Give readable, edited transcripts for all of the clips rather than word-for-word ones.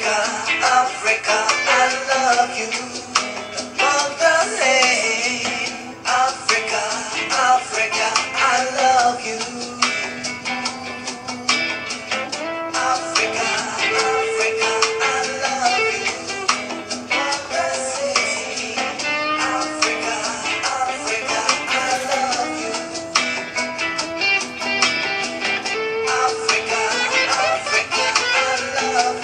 Africa, Africa, I love you. Motherland, Africa, Africa, I love you. Africa, Africa, I love you. Motherland, Africa, Africa, I love you. Africa, Africa, I love you.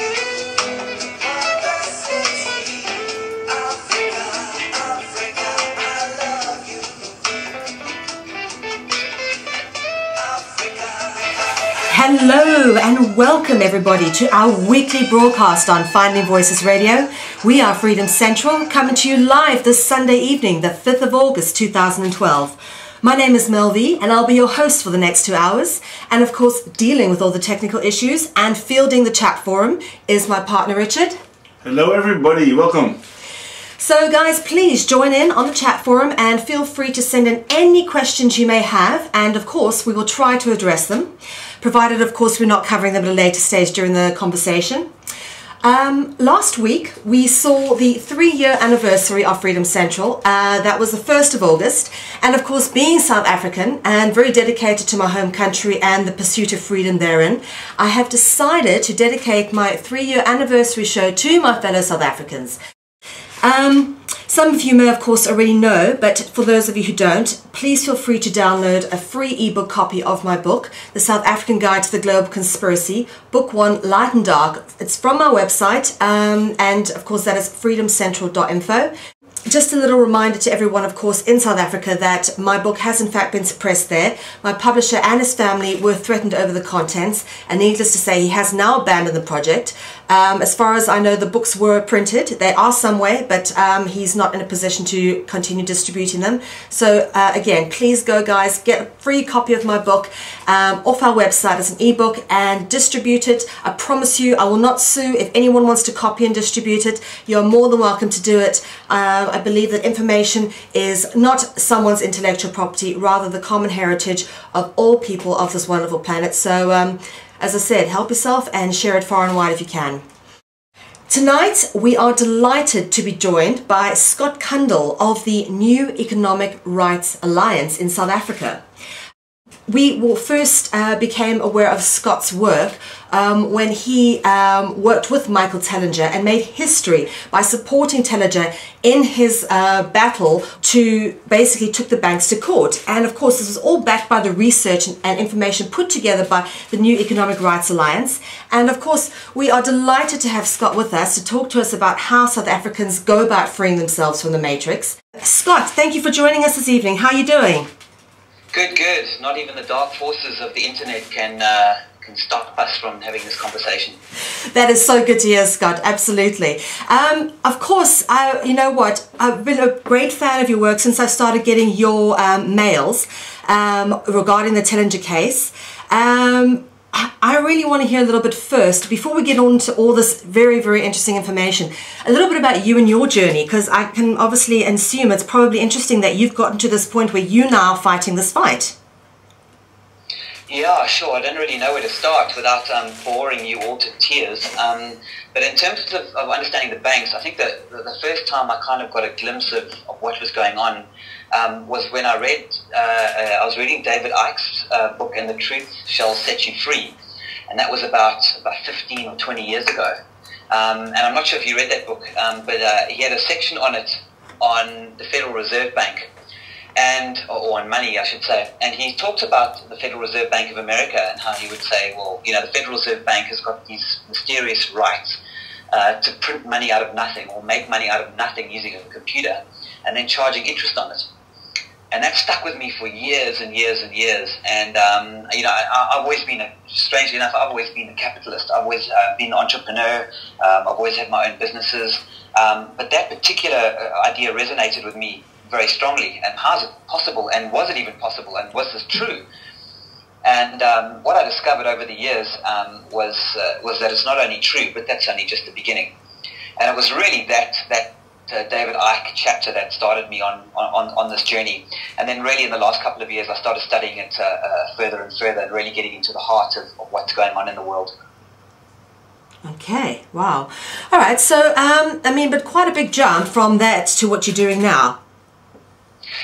Hello and welcome everybody to our weekly broadcast on Finding Voices Radio. We are Freedom Central, coming to you live this Sunday evening, the 5th of August 2012. My name is Mel V and I'll be your host for the next 2 hours. And of course, dealing with all the technical issues and fielding the chat forum is my partner Richard. Hello everybody, welcome. So guys, please join in on the chat forum and feel free to send in any questions you may have, and of course we will try to address them, provided of course we're not covering them at a later stage during the conversation. Last week we saw the 3-year anniversary of Freedom Central. That was the 1st of August, and of course, being South African and very dedicated to my home country and the pursuit of freedom therein, I have decided to dedicate my 3-year anniversary show to my fellow South Africans. Some of you may of course already know, but for those of you who don't, please feel free to download a free ebook copy of my book, The South African Guide to the Global Conspiracy, Book 1, Light and Dark. It's from my website, and of course that is freedomcentral.info. Just a little reminder to everyone, of course, in South Africa that my book has in fact been suppressed there. My publisher and his family were threatened over the contents, and needless to say, he has now abandoned the project. As far as I know, the books were printed. They are somewhere, but he's not in a position to continue distributing them. So again, please go guys, get a free copy of my book off our website as an ebook and distribute it. I promise you, I will not sue if anyone wants to copy and distribute it. You're more than welcome to do it. I believe that information is not someone's intellectual property, rather the common heritage of all people of this wonderful planet. So as I said, help yourself and share it far and wide if you can. Tonight we are delighted to be joined by Scott Cundill of the New Economic Rights Alliance in South Africa. We first became aware of Scott's work when he worked with Michael Tellinger and made history by supporting Tellinger in his battle to basically took the banks to court. And of course, this was all backed by the research and information put together by the New Economic Rights Alliance. And of course, we are delighted to have Scott with us to talk to us about how South Africans go about freeing themselves from the matrix. Scott, thank you for joining us this evening. How are you doing? Good, good. Not even the dark forces of the internet can stop us from having this conversation. That is so good to hear, Scott. Absolutely. Of course, you know what? I've been a great fan of your work since I started getting your mails regarding the Tellinger case. I really want to hear a little bit first, before we get on to all this very, very interesting information, a little bit about you and your journey, because I can obviously assume it's probably interesting that you've gotten to this point where you're now fighting this fight. Yeah, sure. I don't really know where to start without boring you all to tears. But in terms of understanding the banks, I think that the first time I kind of got a glimpse of what was going on was when I was reading David Icke's book, And the Truth Shall Set You Free. And that was about 15 or 20 years ago. And I'm not sure if you read that book, but he had a section on it on the Federal Reserve Bank. Or on money, I should say. And he talked about the Federal Reserve Bank of America and how he would say, well, you know, the Federal Reserve Bank has got these mysterious rights to print money out of nothing or make money out of nothing using a computer and then charging interest on it. And that stuck with me for years and years and years. And, you know, I've always been, strangely enough, I've always been a capitalist. I've always been an entrepreneur. I've always had my own businesses. But that particular idea resonated with me very strongly. And how is it possible? And was it even possible? And was this true? And what I discovered over the years was that it's not only true, but that's only just the beginning. And it was really that David Icke chapter that started me on this journey. And then really in the last couple of years, I started studying it further and further and really getting into the heart of what's going on in the world. Okay, wow. All right, so, I mean, but quite a big jump from that to what you're doing now.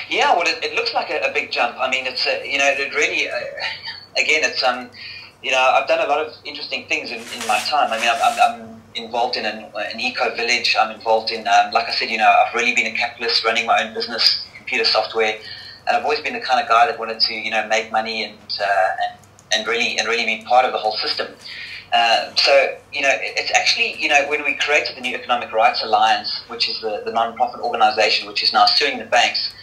Yeah, well, it looks like a big jump. I mean, it's, you know, it really, again, it's, you know, I've done a lot of interesting things in my time. I mean, I'm involved in an eco-village. I'm involved in, like I said, you know, I've really been a capitalist running my own business, computer software, and I've always been the kind of guy that wanted to, you know, make money and really be part of the whole system. So, you know, it's actually, you know, when we created the new Economic Rights Alliance, which is the non-profit organization, which is now suing the banks,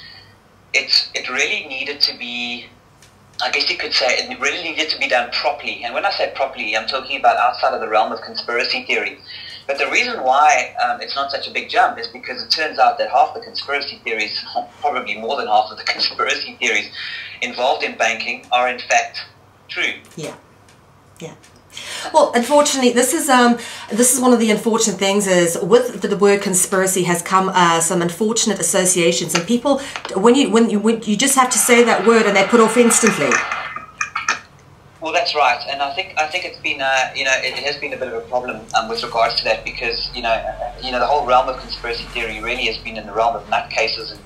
it really needed to be, I guess you could say, it really needed to be done properly. And when I say properly, I'm talking about outside of the realm of conspiracy theory. But the reason why it's not such a big jump is because it turns out that half the conspiracy theories, probably more than half of the conspiracy theories involved in banking are in fact true. Yeah, yeah. Well, unfortunately, this is one of the unfortunate things is with the word conspiracy has come some unfortunate associations, and people when you just have to say that word and they put off instantly. Well, that's right, and I think it's been you know, it has been a bit of a problem with regards to that, because you know the whole realm of conspiracy theory really has been in the realm of nutcases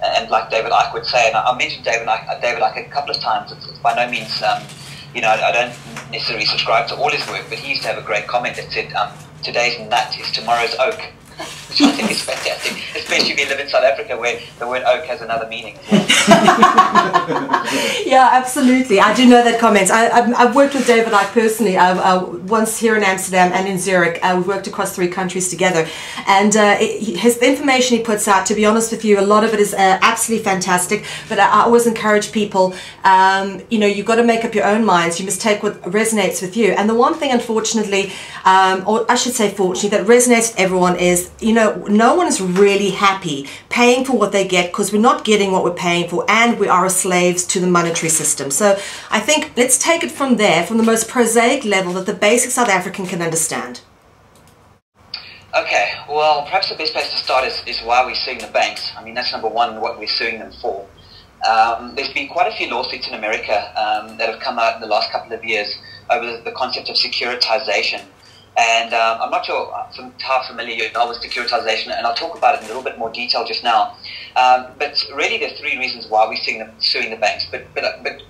and like David Icke would say, and I mentioned David Icke a couple of times. It's by no means you know, I don't necessarily subscribe to all his work, but he used to have a great comment that said, today's nut is tomorrow's oak, which I think is fantastic, especially if you live in South Africa where the word oak has another meaning. Yeah, absolutely. I do know that comment. I've worked with David Icke personally, once here in Amsterdam and in Zurich. We've worked across 3 countries together. And the information he puts out, to be honest with you, a lot of it is absolutely fantastic. But I always encourage people, you know, you've got to make up your own minds. You must take what resonates with you. And the one thing, unfortunately, or I should say fortunately, that resonates with everyone is, you know, no one is really happy paying for what they get, because we're not getting what we're paying for, and we are slaves to the monetary system. So I think let's take it from there, from the most prosaic level that the basic South African can understand. Okay, well, perhaps the best place to start is why we're suing the banks. I mean, that's number one, what we're suing them for. There's been quite a few lawsuits in America that have come out in the last couple of years over the concept of securitization. And I'm not sure how familiar you are with securitization, and I'll talk about it in a little bit more detail just now. But really, there's 3 reasons why we're suing the banks. But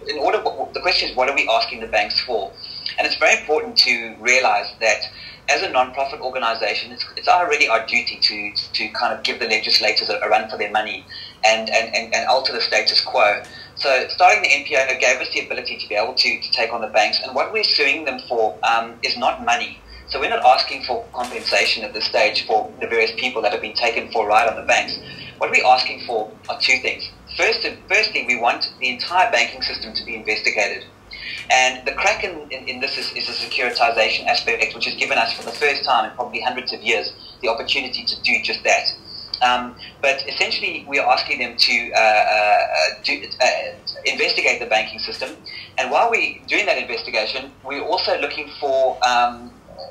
in order, the question is, what are we asking the banks for? And it's very important to realize that as a non-profit organization, it's already our duty to kind of give the legislators a run for their money and alter the status quo. So starting the NPO gave us the ability to be able to take on the banks. And what we're suing them for is not money. So we're not asking for compensation at this stage for the various people that have been taken for a ride on the banks. What we're asking for are 2 things. Firstly, we want the entire banking system to be investigated. And the crack in this is the securitization aspect, which has given us for the first time in probably hundreds of years the opportunity to do just that. But essentially, we are asking them to investigate the banking system. And while we're doing that investigation, we're also looking for...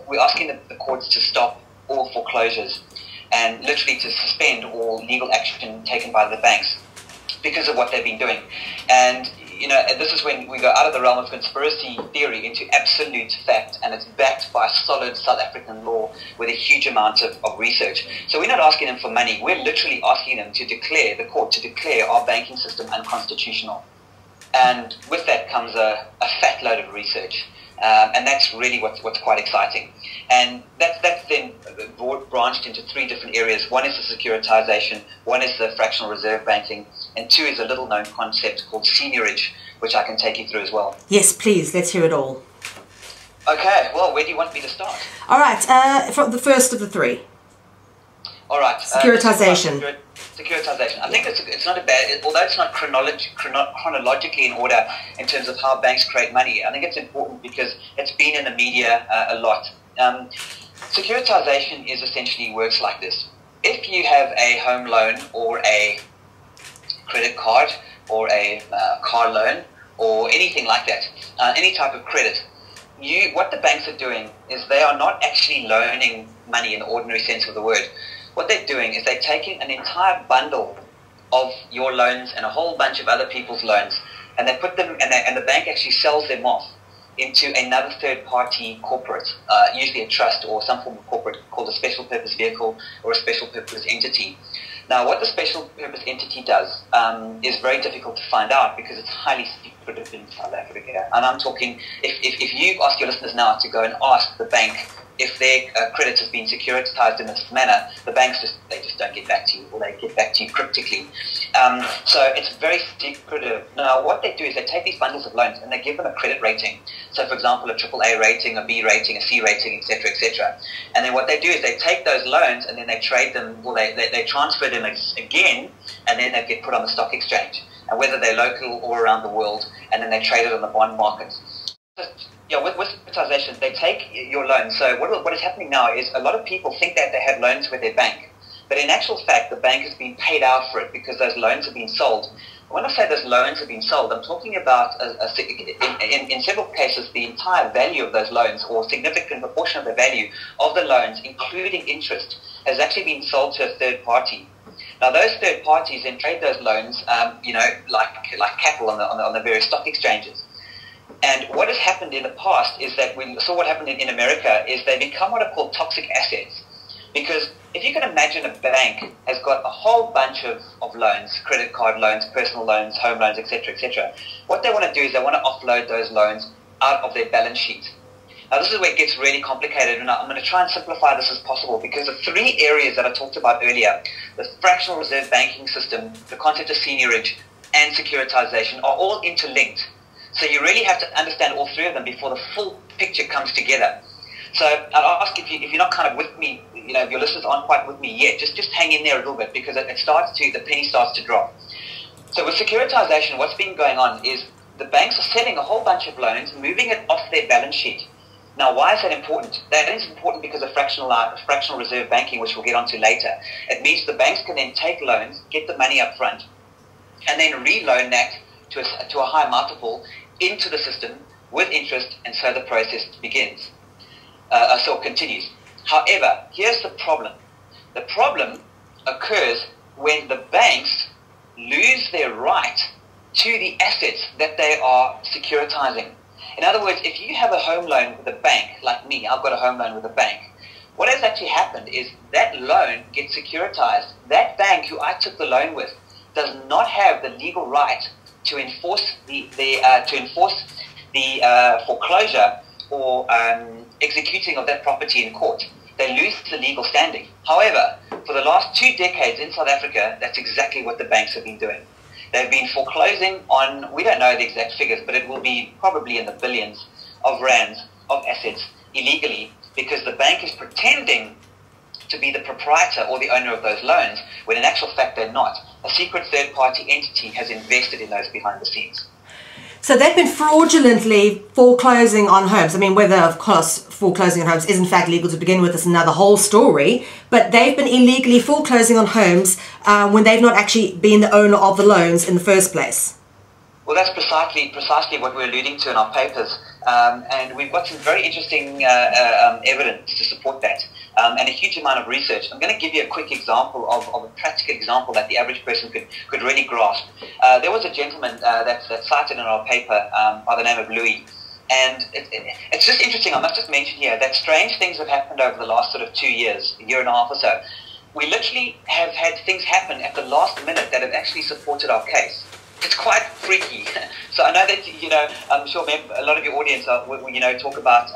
we're asking the courts to stop all foreclosures and literally to suspend all legal action taken by the banks because of what they've been doing. And, you know, this is when we go out of the realm of conspiracy theory into absolute fact, and it's backed by solid South African law with a huge amount of research. So we're not asking them for money. We're literally asking them to declare, the court to declare our banking system unconstitutional. And with that comes a fat load of research. And that's really what's quite exciting. And that's then branched into 3 different areas. One is the securitization, one is the fractional reserve banking, and 2 is a little known concept called seniorage, which I can take you through as well. Yes, please, let's hear it all. Okay, well, where do you want me to start? All right, from the first of the 3. All right. Securitization. Securitization. I think it's not a bad, although it's not chronologically in order in terms of how banks create money. I think it's important because it's been in the media a lot. Securitization is essentially works like this. If you have a home loan or a credit card or a car loan or anything like that, any type of credit, what the banks are doing is they are not actually loaning money in the ordinary sense of the word. What they're doing is they're taking an entire bundle of your loans and a whole bunch of other people's loans, and they put them, and the bank actually sells them off into another third-party corporate, usually a trust or some form of corporate called a special purpose vehicle or a special purpose entity. Now, what the special purpose entity does is very difficult to find out because it's highly secretive in South Africa. And I'm talking, if you ask your listeners now to go and ask the bank if their credit has been securitized in this manner, the banks just don't get back to you, or they get back to you cryptically. So it's very secretive. Now, what they do is they take these bundles of loans and they give them a credit rating. So, for example, a AAA rating, a B rating, a C rating, etc., etc. And then what they do is they take those loans and then they trade them, or they transfer them again, and then they get put on the stock exchange, and whether they're local or around the world, and then they trade it on the bond markets. Yeah, with securitization, they take your loan. So what is happening now is a lot of people think that they have loans with their bank, but in actual fact, the bank has been paid out for it because those loans have been sold. When I say those loans have been sold, I'm talking about, in several cases, the entire value of those loans, or significant proportion of the value of the loans, including interest, has actually been sold to a third party. Now, those third parties then trade those loans, like cattle on the various stock exchanges. And what has happened in the past is that we saw what happened in America is they become what are called toxic assets. Because if you can imagine, a bank has got a whole bunch of loans, credit card loans, personal loans, home loans, etc., etc. What they want to do is they want to offload those loans out of their balance sheet. Now, this is where it gets really complicated, and I'm going to try and simplify this as possible, because the three areas that I talked about earlier, the fractional reserve banking system, the concept of seniorage, and securitization, are all interlinked. So you really have to understand all three of them before the full picture comes together. So I'll ask if you're not kind of with me, if your listeners aren't quite with me yet, just hang in there a little bit, because the penny starts to drop. So with securitization, what's been going on is the banks are selling a whole bunch of loans, moving it off their balance sheet. Now, why is that important? That is important because of fractional reserve banking, which we'll get onto later. It means the banks can then take loans, get the money up front, and then reloan that to a high multiple into the system with interest, and so the process begins. So it continues. However, here's the problem. The problem occurs when the banks lose their right to the assets that they are securitizing. In other words, if you have a home loan with a bank, like me, I've got a home loan with a bank, what has actually happened is that loan gets securitized. That bank who I took the loan with does not have the legal right to enforce the foreclosure or executing of that property in court. They lose the legal standing. However, for the last 2 decades in South Africa, that's exactly what the banks have been doing. They've been foreclosing on, we don't know the exact figures, but it will be probably in the billions of rands of assets illegally, because the bank is pretending to be the proprietor or the owner of those loans, when in actual fact they're not. A secret third-party entity has invested in those behind the scenes. So they've been fraudulently foreclosing on homes. I mean, whether, of course, foreclosing on homes is in fact legal to begin with is another whole story, but they've been illegally foreclosing on homes when they've not actually been the owner of the loans in the first place. Well, that's precisely what we're alluding to in our papers, and we've got some very interesting evidence to support that, and a huge amount of research. I'm going to give you a quick example of a practical example that the average person could really grasp. There was a gentleman that's cited in our paper by the name of Louis, and it's just interesting. I must just mention here that strange things have happened over the last sort of 2 years, a year and a half or so. We literally have had things happen at the last minute that have actually supported our case. It's quite freaky. So I know that, I'm sure a lot of your audience talk about,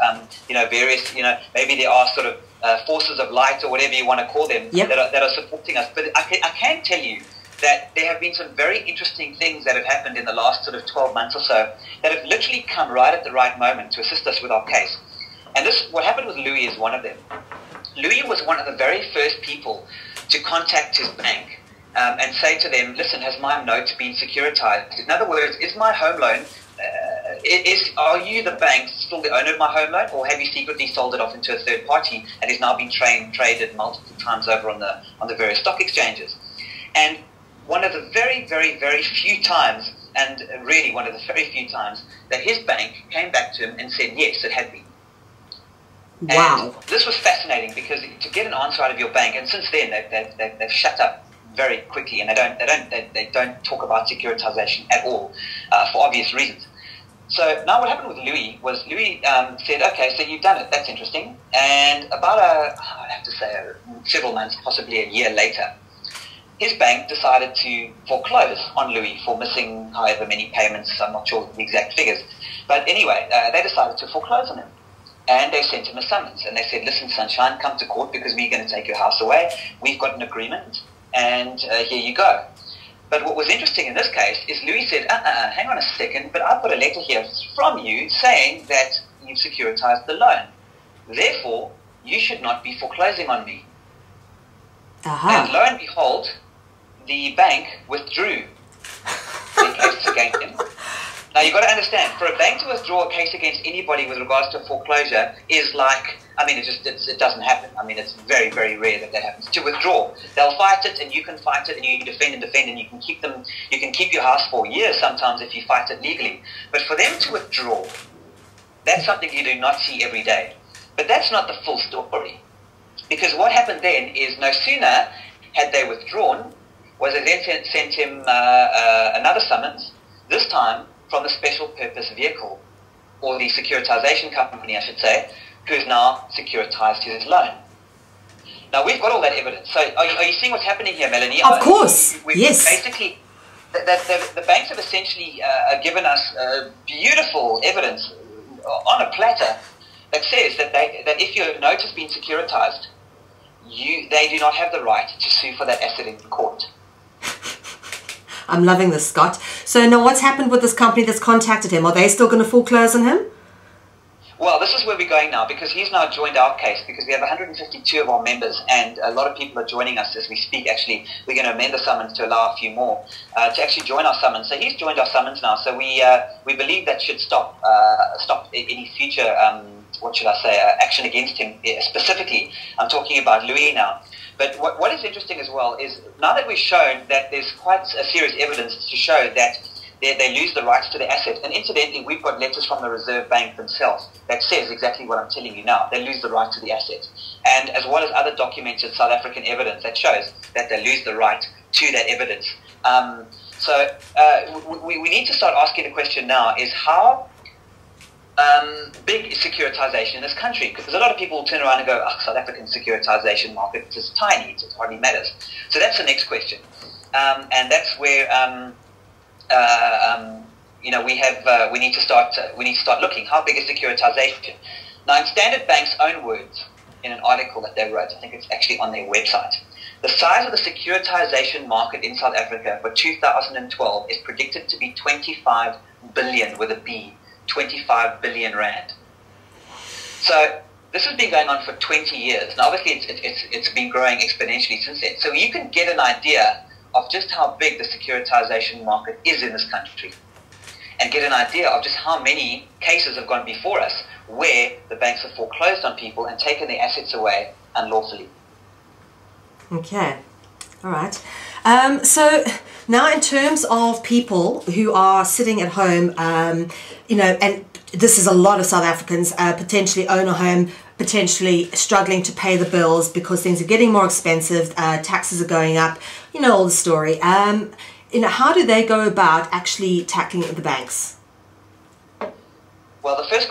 various, maybe there are sort of forces of light or whatever you want to call them, yep, that are supporting us. But I can tell you that there have been some very interesting things that have happened in the last sort of 12 months or so that have literally come right at the right moment to assist us with our case. And what happened with Louis is one of them. Louis was one of the very first people to contact his bank and say to them, listen, has my note been securitized? In other words, is my home loan, are you the bank still the owner of my home loan, or have you secretly sold it off into a third party and is now being traded multiple times over on the various stock exchanges? And one of the very, very, very few times, and really one of the very few times, that his bank came back to him and said, yes, it had been. Wow. And this was fascinating, because to get an answer out of your bank, and since then they've shut up very quickly, and they don't talk about securitization at all, for obvious reasons. So now what happened with Louis was Louis said, okay, so you've done it. That's interesting. And about I'd have to say several months, possibly a year later, his bank decided to foreclose on Louis for missing however many payments. I'm not sure the exact figures. But anyway, they decided to foreclose on him. And they sent him a summons. And they said, listen, sunshine, come to court because we're going to take your house away. We've got an agreement. And here you go. But what was interesting in this case is Louis said, hang on a second, but I've got a letter here from you saying that you've securitized the loan. Therefore, you should not be foreclosing on me. And lo and behold, the bank withdrew the case against him. Now, you've got to understand, for a bank to withdraw a case against anybody with regards to a foreclosure is like, I mean, it doesn't happen. I mean, it's very, very rare that happens. To withdraw, they'll fight it, and you can fight it, and you defend, and you can keep your house for years sometimes if you fight it legally. But for them to withdraw, that's something you do not see every day. But that's not the full story. Because what happened then is no sooner had they withdrawn, was they then sent him another summons, this time from the special purpose vehicle, or the securitization company, I should say, who has now securitized his loan. Now, we've got all that evidence. So are you seeing what's happening here, Melanie? Of course, yes. Basically, the banks have essentially given us beautiful evidence on a platter that says that if your note has been securitized, they do not have the right to sue for that asset in court. I'm loving this, Scott. So now what's happened with this company that's contacted him? Are they still going to foreclose on him? Well, this is where we're going now, because he's now joined our case, because we have 152 of our members, and a lot of people are joining us as we speak. Actually, we're going to amend the summons to allow a few more to actually join our summons. So he's joined our summons now. So we believe that should stop any future, what should I say, action against him specifically. I'm talking about Louis now. But what is interesting as well is now that we've shown that there's quite a serious evidence to show that they lose the rights to the asset. And incidentally, we've got letters from the Reserve Bank themselves that says exactly what I'm telling you now. They lose the right to the asset. And as well as other documented South African evidence that shows that they lose the right to that evidence. So we need to start asking the question now is how big is securitization in this country? Because a lot of people will turn around and go, South African securitization market is tiny, it hardly matters. So that's the next question. And that's where... we need to start looking. How big is securitization? Now, in Standard Bank's own words, in an article that they wrote, I think it's actually on their website, the size of the securitization market in South Africa for 2012 is predicted to be 25 billion with a B, 25 billion rand. So this has been going on for 20 years. Now, obviously, it's been growing exponentially since then. So you can get an idea of just how big the securitization market is in this country, and get an idea of just how many cases have gone before us where the banks have foreclosed on people and taken their assets away unlawfully. Okay. All right. So now in terms of people who are sitting at home, and this is a lot of South Africans potentially own a home, potentially struggling to pay the bills because things are getting more expensive, taxes are going up, all the story. How do they go about actually tackling the banks? Well, the first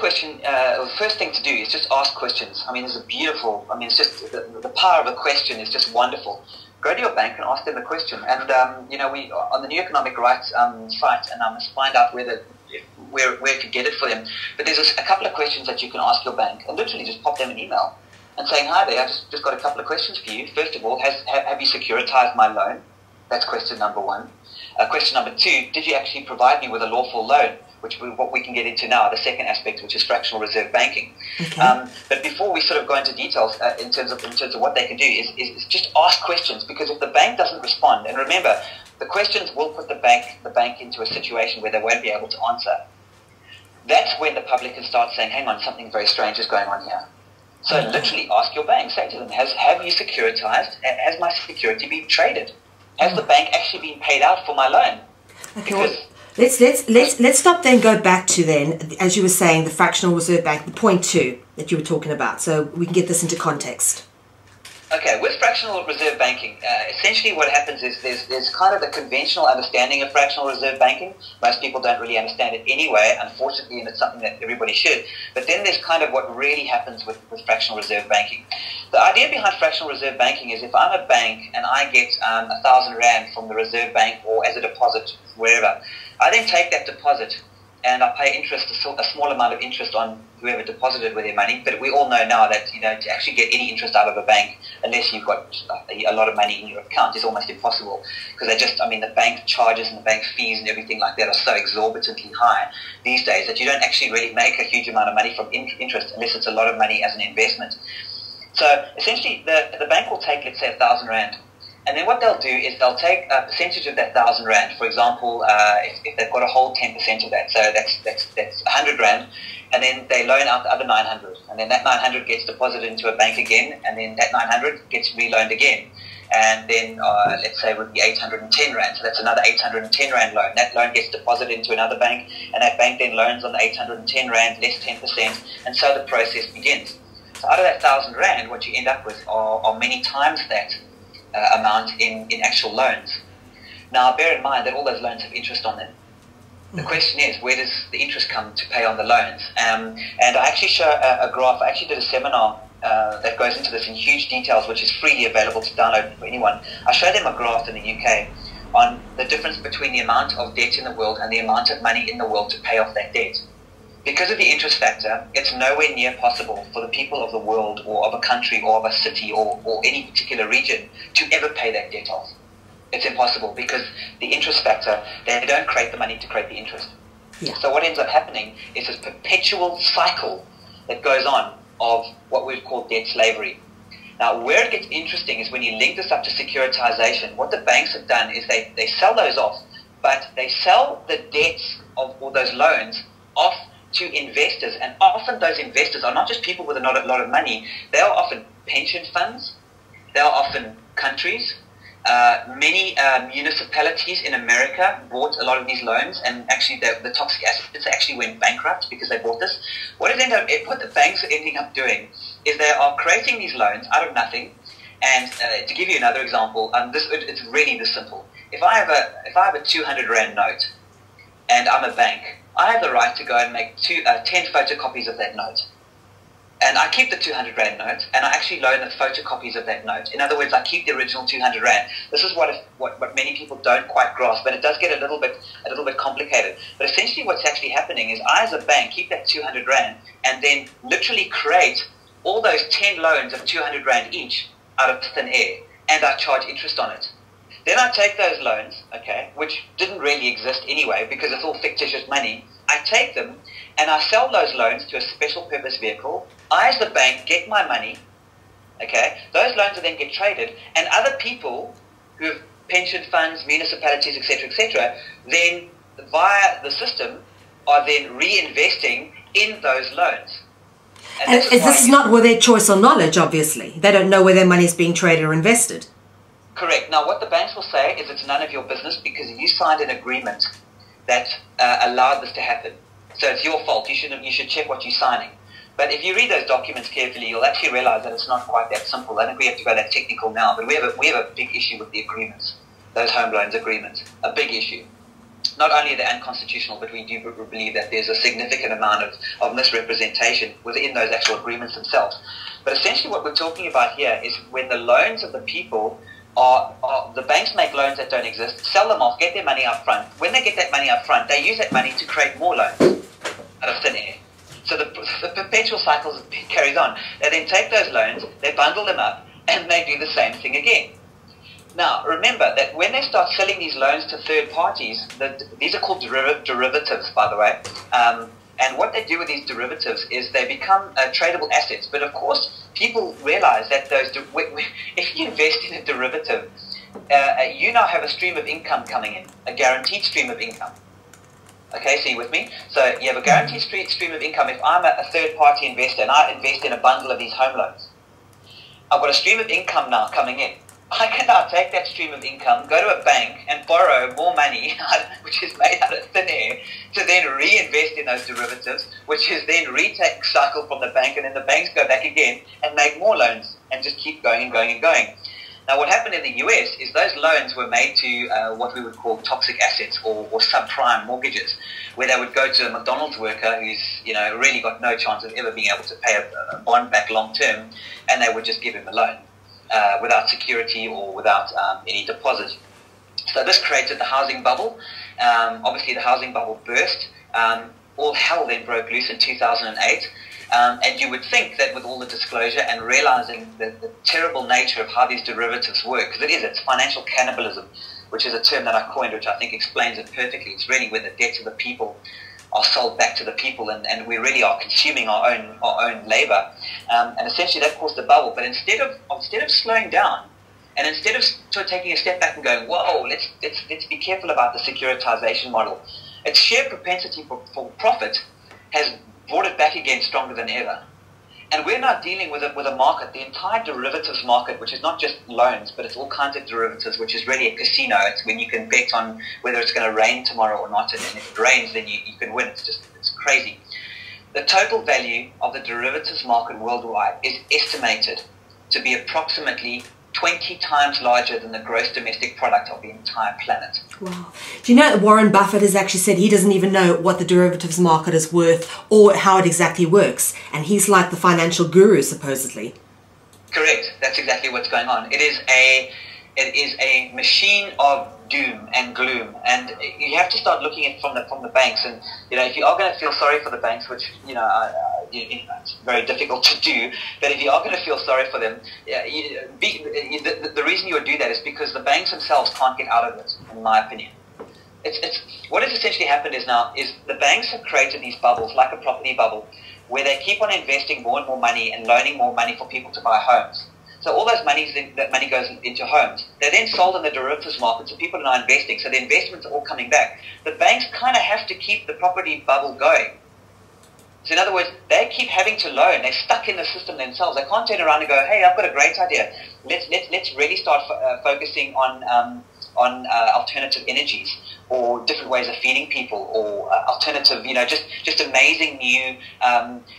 thing to do is just ask questions. I mean, it's it's just the power of a question is just wonderful. Go to your bank and ask them a question. And, we on the New Economic Rights site, and I must find out where to get it for them. But there's a couple of questions that you can ask your bank, and literally just pop them an email and saying, hi there, I just got a couple of questions for you. First of all, have you securitized my loan? That's question number one. Question number two, did you actually provide me with a lawful loan? What we can get into now, the second aspect, which is fractional reserve banking. Okay. But before we sort of go into details in terms of what they can do, is just ask questions, because if the bank doesn't respond, and remember, the questions will put the bank into a situation where they won't be able to answer. That's when the public can start saying, hang on, something very strange is going on here. So literally ask your bank, say to them, have you securitized? Has my security been traded? Has the bank actually been paid out for my loan? Okay. Let's stop there and go back to then, as you were saying, the fractional reserve bank, the point 2 that you were talking about, so we can get this into context. Okay, with fractional reserve banking, essentially what happens is there's kind of the conventional understanding of fractional reserve banking. Most people don't really understand it anyway, unfortunately, and it's something that everybody should. But then there's kind of what really happens with fractional reserve banking. The idea behind fractional reserve banking is if I'm a bank and I get 1,000 Rand from the reserve bank or as a deposit, wherever, I then take that deposit and I pay interest, a small amount of interest on whoever deposited with their money. But we all know now that, you know, to actually get any interest out of a bank, unless you've got a lot of money in your account, is almost impossible. Because the bank charges and the bank fees and everything like that are so exorbitantly high these days that you don't actually really make a huge amount of money from interest unless it's a lot of money as an investment. So essentially, the bank will take, let's say, 1,000 Rand. And then what they'll do is they'll take a percentage of that 1,000 Rand. For example, if they've got to hold 10% of that, so that's 100 Rand, and then they loan out the other 900, and then that 900 gets deposited into a bank again, and then that 900 gets reloaned again, and then let's say it would be 810 Rand, so that's another 810 Rand loan. That loan gets deposited into another bank, and that bank then loans on the 810 Rand less 10%, and so the process begins. So out of that 1,000 Rand, what you end up with are many times that amount in actual loans. Now, bear in mind that all those loans have interest on them. The question is, where does the interest come to pay on the loans? And I actually show a graph. I actually did a seminar that goes into this in huge details, which is freely available to download for anyone. I showed them a graph in the UK on the difference between the amount of debt in the world and the amount of money in the world to pay off that debt. Because of the interest factor, it's nowhere near possible for the people of the world or of a country or of a city or any particular region to ever pay that debt off. It's impossible because the interest factor, they don't create the money to create the interest. Yeah. So what ends up happening is this perpetual cycle that goes on of what we've called debt slavery. Now, where it gets interesting is when you link this up to securitization. What the banks have done is they sell those off, but they sell the debts of all those loans off to investors, and often those investors are not just people with a lot of money. They are often pension funds, they are often countries. Many municipalities in America bought a lot of these loans, and actually the toxic assets actually went bankrupt because they bought this. What the banks are ending up doing is they are creating these loans out of nothing. And to give you another example, it's really this simple. If I have a 200 Rand note, and I'm a bank, I have the right to go and make 10 photocopies of that note. And I keep the 200 Rand note, and I actually loan the photocopies of that note. In other words, I keep the original 200 Rand. This is what many people don't quite grasp, but it does get a little bit complicated. But essentially what's actually happening is I, as a bank, keep that 200 Rand and then literally create all those 10 loans of 200 Rand each out of thin air, and I charge interest on it. Then I take those loans, okay, which didn't really exist anyway because it's all fictitious money. I take them and I sell those loans to a special purpose vehicle. I, as the bank, get my money, okay. Those loans will then get traded, and other people who have pension funds, municipalities, etc., then via the system are then reinvesting in those loans. And this is not with their choice or knowledge, obviously. They don't know where their money is being traded or invested. Correct. Now, what the banks will say is it's none of your business because you signed an agreement that allowed this to happen. So it's your fault. You should check what you're signing. But if you read those documents carefully, you'll actually realize that it's not quite that simple. I think we have to go that technical now, but we have a big issue with the agreements, those home loans agreements, a big issue. Not only are they unconstitutional, but we do believe that there's a significant amount of misrepresentation within those actual agreements themselves. But essentially what we're talking about here is when the loans of the people the banks make loans that don't exist, sell them off, get their money up front. When they get that money up front, they use that money to create more loans out of thin air. So the perpetual cycle carries on. They then take those loans, they bundle them up, and they do the same thing again. Now, remember that when they start selling these loans to third parties, these are called derivatives, by the way. And what they do with these derivatives is they become tradable assets. But of course, people realize that if you invest in a derivative, you now have a stream of income coming in, a guaranteed stream of income. Okay, so you with me? So you have a guaranteed stream of income. If I'm a third-party investor and I invest in a bundle of these home loans, I've got a stream of income now coming in. I can now take that stream of income, go to a bank and borrow more money, which is made out of thin air, to then reinvest in those derivatives, which is then recycled from the bank, and then the banks go back again and make more loans and just keep going and going and going. Now, what happened in the US is those loans were made to what we would call toxic assets or subprime mortgages, where they would go to a McDonald's worker who's really got no chance of ever being able to pay a bond back long term, and they would just give him a loan without security or without any deposit. So this created the housing bubble. Obviously, the housing bubble burst. All hell then broke loose in 2008. And you would think that with all the disclosure and realizing the terrible nature of how these derivatives work, because it's financial cannibalism, which is a term that I coined, which I think explains it perfectly. It's really where the debts of the people are sold back to the people, and we really are consuming our own labor. And essentially that caused the bubble. But instead of slowing down, and instead of sort of taking a step back and going, whoa, let's be careful about the securitization model, its sheer propensity for profit has brought it back again stronger than ever. And we're now dealing with a market, the entire derivatives market, which is not just loans, but it's all kinds of derivatives, which is really a casino. It's when you can bet on whether it's going to rain tomorrow or not, and if it rains, then you can win. It's crazy. The total value of the derivatives market worldwide is estimated to be approximately 20 times larger than the gross domestic product of the entire planet. Wow. Do you know that Warren Buffett has actually said he doesn't even know what the derivatives market is worth or how it exactly works, and he's like the financial guru, supposedly. Correct. That's exactly what's going on. It is a machine of doom and gloom, and you have to start looking at it from the banks. And if you are going to feel sorry for the banks, which it's very difficult to do, but if you are going to feel sorry for them, the reason you would do that is because the banks themselves can't get out of it, in my opinion. What has essentially happened is the banks have created these bubbles, like a property bubble, where they keep on investing more and more money and loaning more money for people to buy homes. So all that money goes into homes. They're then sold in the derivatives market, so people are now investing. So the investments are all coming back. The banks kind of have to keep the property bubble going. So in other words, they keep having to loan. They're stuck in the system themselves. They can't turn around and go, hey, I've got a great idea. Let's really start focusing on alternative energies or different ways of feeding people or alternative, just amazing new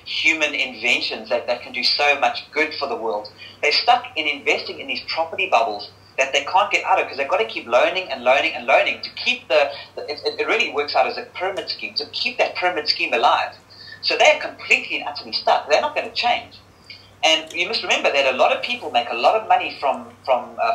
human inventions that can do so much good for the world. They're stuck in investing in these property bubbles that they can't get out of because they've got to keep loaning and loaning and loaning to keep it really works out as a pyramid scheme, to keep that pyramid scheme alive. So they're completely and utterly stuck. They're not going to change. And you must remember that a lot of people make a lot of money from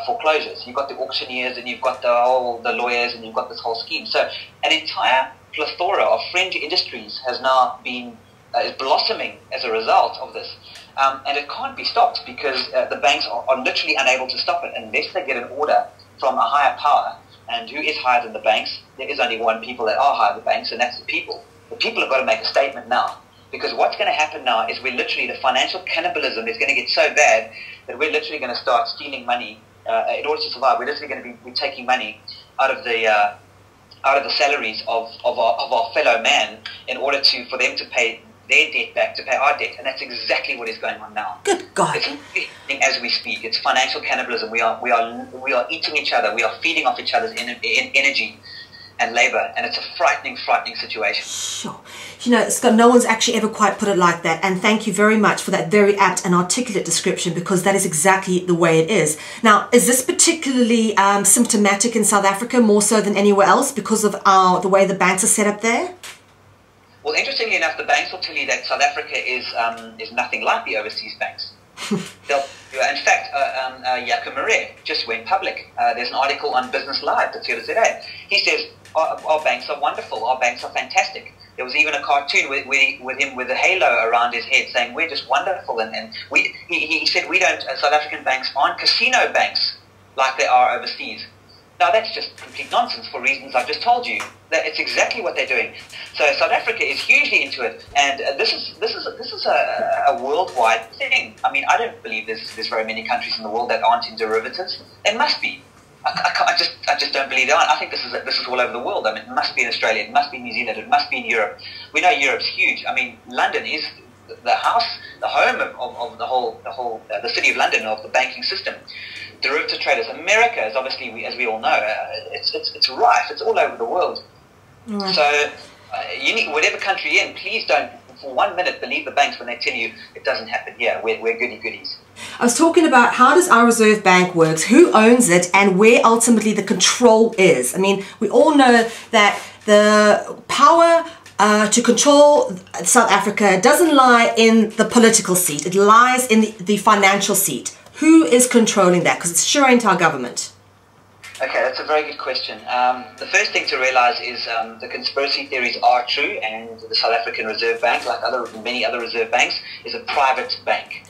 foreclosures. You've got the auctioneers and you've got the lawyers and you've got this whole scheme. So an entire plethora of fringe industries has now been is blossoming as a result of this. And it can't be stopped because the banks are literally unable to stop it unless they get an order from a higher power. And who is higher than the banks? There is only one people that are higher than the banks, and that's the people. The people have got to make a statement now. Because what's going to happen now is the financial cannibalism is going to get so bad that we're literally going to start stealing money in order to survive. We're literally going to be taking money out of the salaries of our fellow man in order for them to pay their debt back, to pay our debt. And that's exactly what is going on now. Good God. It's happening as we speak. It's financial cannibalism. We are eating each other. We are feeding off each other's energy and labor, and it's a frightening situation. Sure. Scott, no one's actually ever quite put it like that, and thank you very much for that very apt and articulate description, because that is exactly the way it is. Now, is this particularly symptomatic in South Africa more so than anywhere else because of the way the banks are set up there? Well, interestingly enough, the banks will tell you that South Africa is nothing like the overseas banks. In fact, Jaco Marais just went public. There's an article on Business Live that's here today. He says, our banks are wonderful, our banks are fantastic. There was even a cartoon with him with a halo around his head saying, we're just wonderful. And he said, South African banks aren't casino banks like they are overseas. Now, that's just complete nonsense for reasons I've just told you. That it's exactly what they're doing. So South Africa is hugely into it, and this is a worldwide thing. I mean, I don't believe there's very many countries in the world that aren't in derivatives. There must be. I just don't believe there aren't. I think this is all over the world. I mean, it must be in Australia, it must be in New Zealand, it must be in Europe. We know Europe's huge. I mean, London is the home of the city of London, of the banking system. Derivative traders. America is obviously, as we all know, it's rife. It's all over the world. Right. So you need, whatever country you're in, please don't for 1 minute believe the banks when they tell you it doesn't happen here. We're goody goodies. I was talking about how does our Reserve Bank works, who owns it, and where ultimately the control is. I mean, we all know that the power to control South Africa doesn't lie in the political seat. It lies in the financial seat. Who is controlling that? Because it sure ain't our government. Okay, that's a very good question. The first thing to realize is the conspiracy theories are true, and the South African Reserve Bank, like many other reserve banks, is a private bank.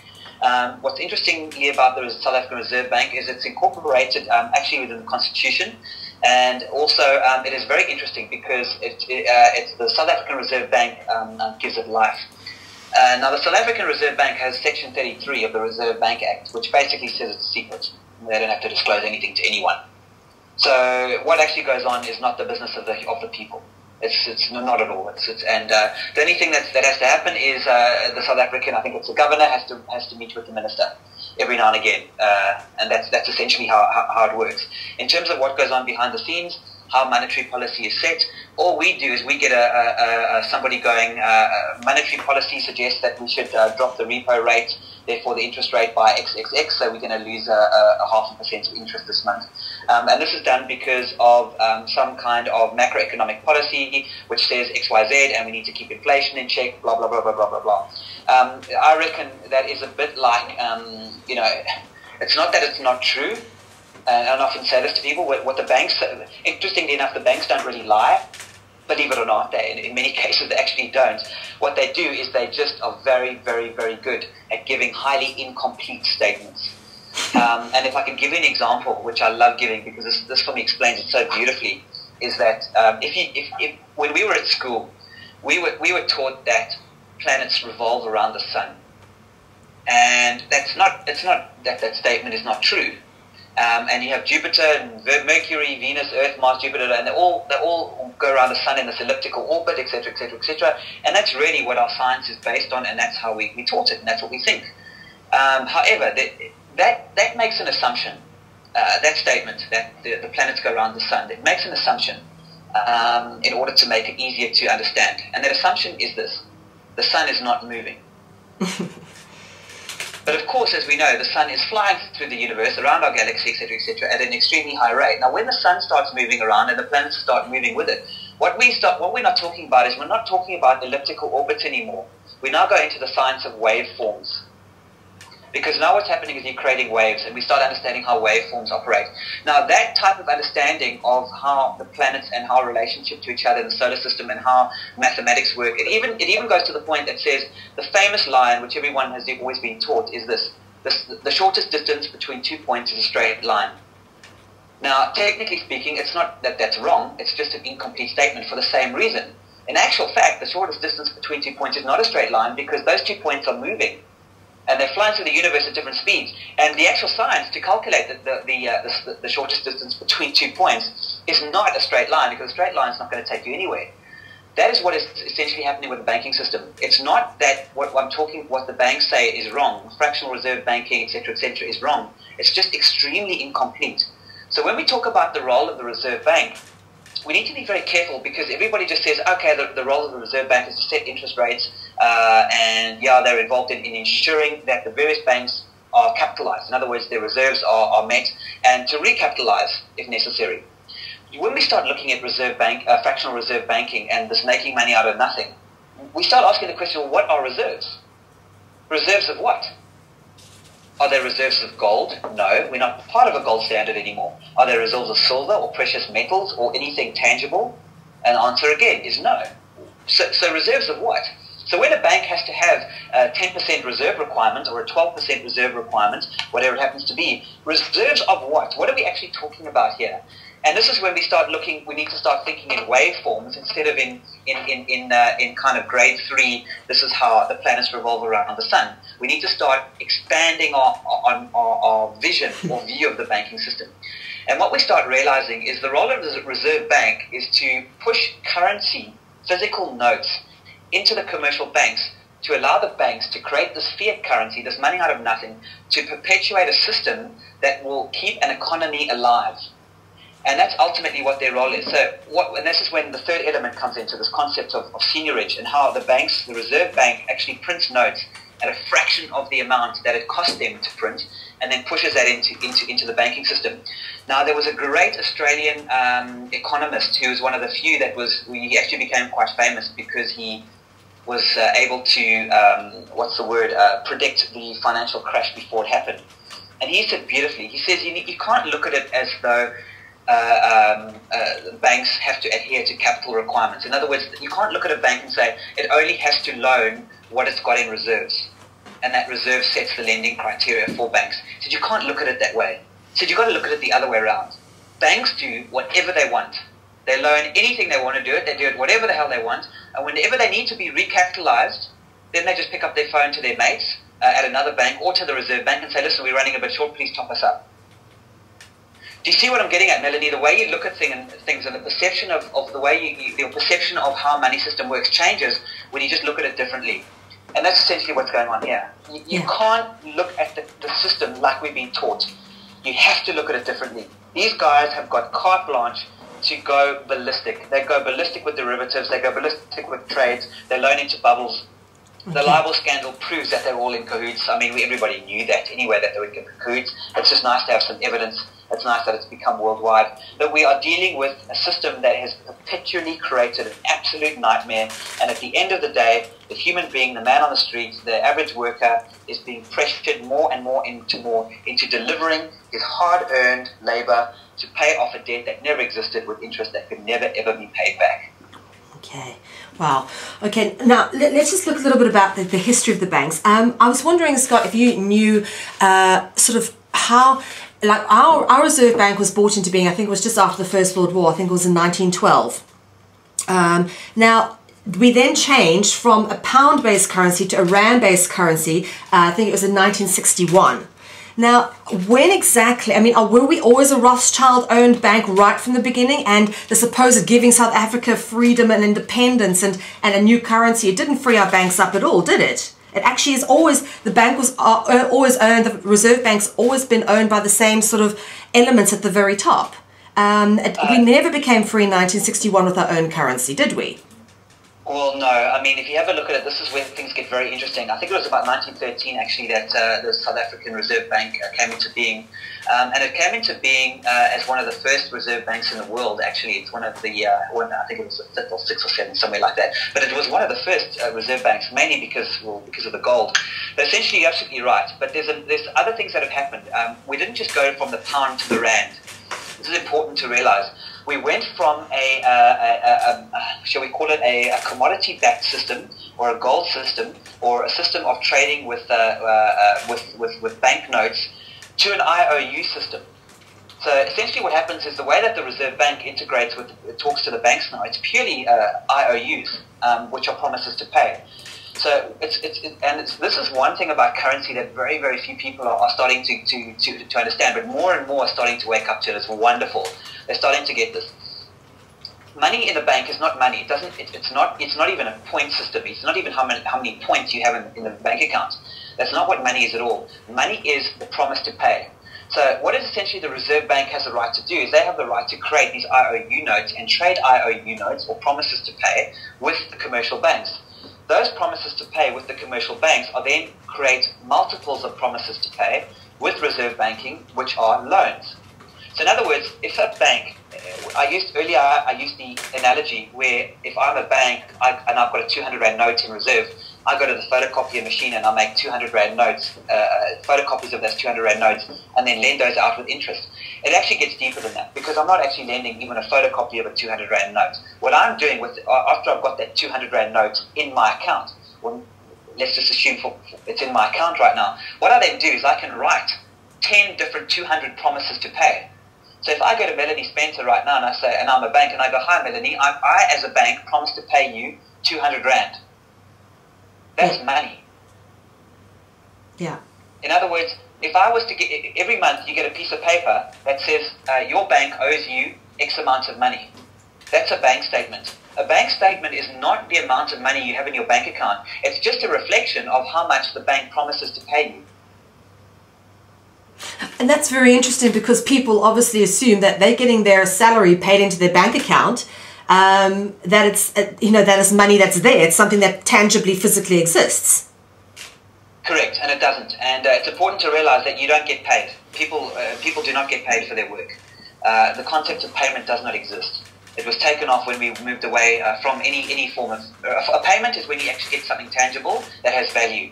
What's interestingly about the South African Reserve Bank is it's incorporated actually within the Constitution, and also it is very interesting because it's the South African Reserve Bank gives it life. Now, the South African Reserve Bank has Section 33 of the Reserve Bank Act, which basically says it's secret. They don't have to disclose anything to anyone. So what actually goes on is not the business of the people. It's not at all. And the only thing that has to happen is the South African, I think it's the governor, has to meet with the minister every now and again, and that's essentially how it works. In terms of what goes on behind the scenes, how monetary policy is set, all we do is we get somebody going, monetary policy suggests that we should drop the repo rate, therefore the interest rate by XXX, so we're going to lose a 0.5% of interest this month. And this is done because of some kind of macroeconomic policy which says XYZ and we need to keep inflation in check, blah, blah, blah, blah, blah, blah, blah. I reckon that is a bit like, it's not that it's not true. And I often say this to people, what the banks, interestingly enough, the banks don't really lie. Believe it or not, in many cases they actually don't. What they do is they just are very, very, very good at giving highly incomplete statements. And if I can give you an example, which I love giving because this for me explains it so beautifully, is that if when we were at school, we were taught that planets revolve around the sun, and that statement is not true. And you have Jupiter, and Mercury, Venus, Earth, Mars, Jupiter, and they all go around the sun in this elliptical orbit, etc., etc., etc. And that's really what our science is based on, and that's how we taught it, and that's what we think. However, that makes an assumption. That statement that the planets go around the sun, it makes an assumption in order to make it easier to understand. And that assumption is this: the sun is not moving. But of course, as we know, the sun is flying through the universe, around our galaxy, etc., at an extremely high rate. Now, when the sun starts moving around and the planets start moving with it, what we're not talking about is we're not talking about elliptical orbits anymore. We now go into the science of waveforms. Because now what's happening is you're creating waves, and we start understanding how waveforms operate. Now, that type of understanding of how the planets and how relationship to each other in the solar system and how mathematics work, it even goes to the point that says the famous line, which everyone has always been taught, is this: the shortest distance between 2 points is a straight line. Now, technically speaking, it's not that that's wrong. It's just an incomplete statement for the same reason. In actual fact, the shortest distance between 2 points is not a straight line because those 2 points are moving. And they're flying through the universe at different speeds. And the actual science to calculate the shortest distance between 2 points is not a straight line, because a straight line is not going to take you anywhere. That is what is essentially happening with the banking system. It's not that what the banks say is wrong. Fractional reserve banking, etc., is wrong. It's just extremely incomplete. So when we talk about the role of the Reserve Bank, we need to be very careful, because everybody just says, okay, the role of the Reserve Bank is to set interest rates, and yeah, they're involved in ensuring that the various banks are capitalized. In other words, their reserves are met, and to recapitalize if necessary. When we start looking at fractional reserve banking and this making money out of nothing, we start asking the question, well, what are reserves? Reserves of what? Are there reserves of gold? No, we're not part of a gold standard anymore. Are there reserves of silver or precious metals or anything tangible? And the answer again is no. So reserves of what? So when a bank has to have a 10% reserve requirement or a 12% reserve requirement, whatever it happens to be, reserves of what? What are we actually talking about here? And this is when we start looking, we need to start thinking in waveforms instead of in kind of grade 3, this is how the planets revolve around the sun. We need to start expanding our vision or view of the banking system. And what we start realizing is the role of the Reserve Bank is to push currency, physical notes, into the commercial banks to allow the banks to create this fiat currency, this money out of nothing, to perpetuate a system that will keep an economy alive. And that's ultimately what their role is. And this is when the third element comes into this concept of seigniorage, and how the banks, the Reserve Bank, actually prints notes at a fraction of the amount that it cost them to print, and then pushes that into the banking system. Now, there was a great Australian economist who was one of the few he actually became quite famous because he was able to, predict the financial crash before it happened. And he said beautifully, he says, you can't look at it as though banks have to adhere to capital requirements. In other words, you can't look at a bank and say it only has to loan what it's got in reserves, and that reserve sets the lending criteria for banks. He said, you can't look at it that way. He said, you've got to look at it the other way around. Banks do whatever they want. They loan anything they want to do it. They do it whatever the hell they want. And whenever they need to be recapitalized, then they just pick up their phone to their mates at another bank or to the Reserve Bank and say, listen, we're running a bit short, please top us up. Do you see what I'm getting at, Melanie? The way you look at things and the perception of the way your perception of how a money system works changes when you just look at it differently. And that's essentially what's going on here. You can't look at the system like we've been taught. You have to look at it differently. These guys have got carte blanche to go ballistic. They go ballistic with derivatives. They go ballistic with trades. They loan into bubbles. The libel scandal proves that they're all in cahoots. I mean, everybody knew that anyway, that they were in cahoots. It's just nice to have some evidence. It's nice that it's become worldwide. But we are dealing with a system that has perpetually created an absolute nightmare. And at the end of the day, the human being, the man on the street, the average worker, is being pressured more and more into delivering his hard-earned labor to pay off a debt that never existed with interest that could never, ever be paid back. Okay. Wow. Okay. Now let's just look a little bit about the history of the banks. I was wondering, Scott, if you knew sort of how, like, our Reserve Bank was brought into being. I think it was just after the First World War. I think it was in 1912. Now we then changed from a pound-based currency to a rand-based currency. I think it was in 1961. Now, when exactly, I mean, were we always a Rothschild-owned bank right from the beginning, and the supposed giving South Africa freedom and independence and a new currency, it didn't free our banks up at all, did it? It actually is always, the bank was always owned, the Reserve Bank's always been owned by the same sort of elements at the very top. We never became free in 1961 with our own currency, did we? Well, no. I mean, if you have a look at it, this is where things get very interesting. I think it was about 1913, actually, that the South African Reserve Bank came into being. And it came into being as one of the first reserve banks in the world, actually. It's one of the, I think it was the fifth or sixth or seventh, somewhere like that. But it was one of the first reserve banks, mainly because of the gold. But essentially, you're absolutely right. But there's other things that have happened. We didn't just go from the pound to the rand. This is important to realize. We went from shall we call it a commodity-backed system, or a gold system, or a system of trading with banknotes, to an IOU system. So essentially what happens is the way that the Reserve Bank integrates talks to the banks now, it's purely IOUs, which are promises to pay. So this is one thing about currency that very, very few people are starting to understand, but more and more are starting to wake up to it. It's wonderful. They're starting to get this. Money in the bank is not money. It's not even a point system. It's not even how many points you have in the bank account. That's not what money is at all. Money is the promise to pay. So what is essentially the Reserve Bank has the right to do is they have the right to create these IOU notes and trade IOU notes, or promises to pay, with the commercial banks. Those promises to pay with the commercial banks are then create multiples of promises to pay with reserve banking, which are loans. So in other words, if a bank, I used the analogy where if I'm a bank and I've got a 200 Rand note in reserve, I go to the photocopier machine and I make 200 Rand notes, photocopies of those 200 Rand notes, and then lend those out with interest. It actually gets deeper than that, because I'm not actually lending even a photocopy of a 200 Rand note. What I'm doing after I've got that 200 Rand note in my account, well, let's just assume it's in my account right now, what I then do is I can write 10 different 200 promises to pay. So if I go to Melanie Spencer right now and I say, and I'm a bank, and I go, hi Melanie, I as a bank promise to pay you 200 Rand. That's money. Yeah. In other words, if I was to get, every month you get a piece of paper that says your bank owes you X amount of money. That's a bank statement. A bank statement is not the amount of money you have in your bank account. It's just a reflection of how much the bank promises to pay you. And that's very interesting, because people obviously assume that they're getting their salary paid into their bank account, that it's that is money that's there. It's something that tangibly, physically exists. Correct, and it doesn't. And it's important to realize that you don't get paid. People do not get paid for their work. The concept of payment does not exist. It was taken off when we moved away from any form of... a payment is when you actually get something tangible that has value,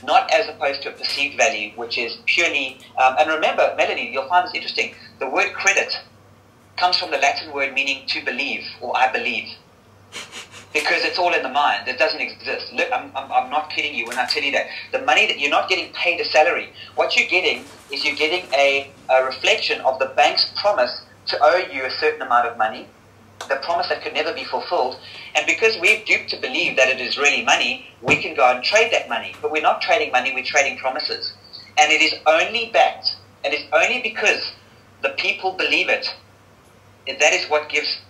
not as opposed to a perceived value, which is purely... and remember, Melanie, you'll find this interesting. The word credit comes from the Latin word meaning to believe, or I believe. Because it's all in the mind. It doesn't exist. Look, I'm not kidding you when I tell you that. The money that you're not getting paid a salary. What you're getting is you're getting a reflection of the bank's promise to owe you a certain amount of money, the promise that could never be fulfilled. And because we're duped to believe that it is really money, we can go and trade that money. But we're not trading money, we're trading promises. And it is only backed, and it's only because the people believe it. That is what gives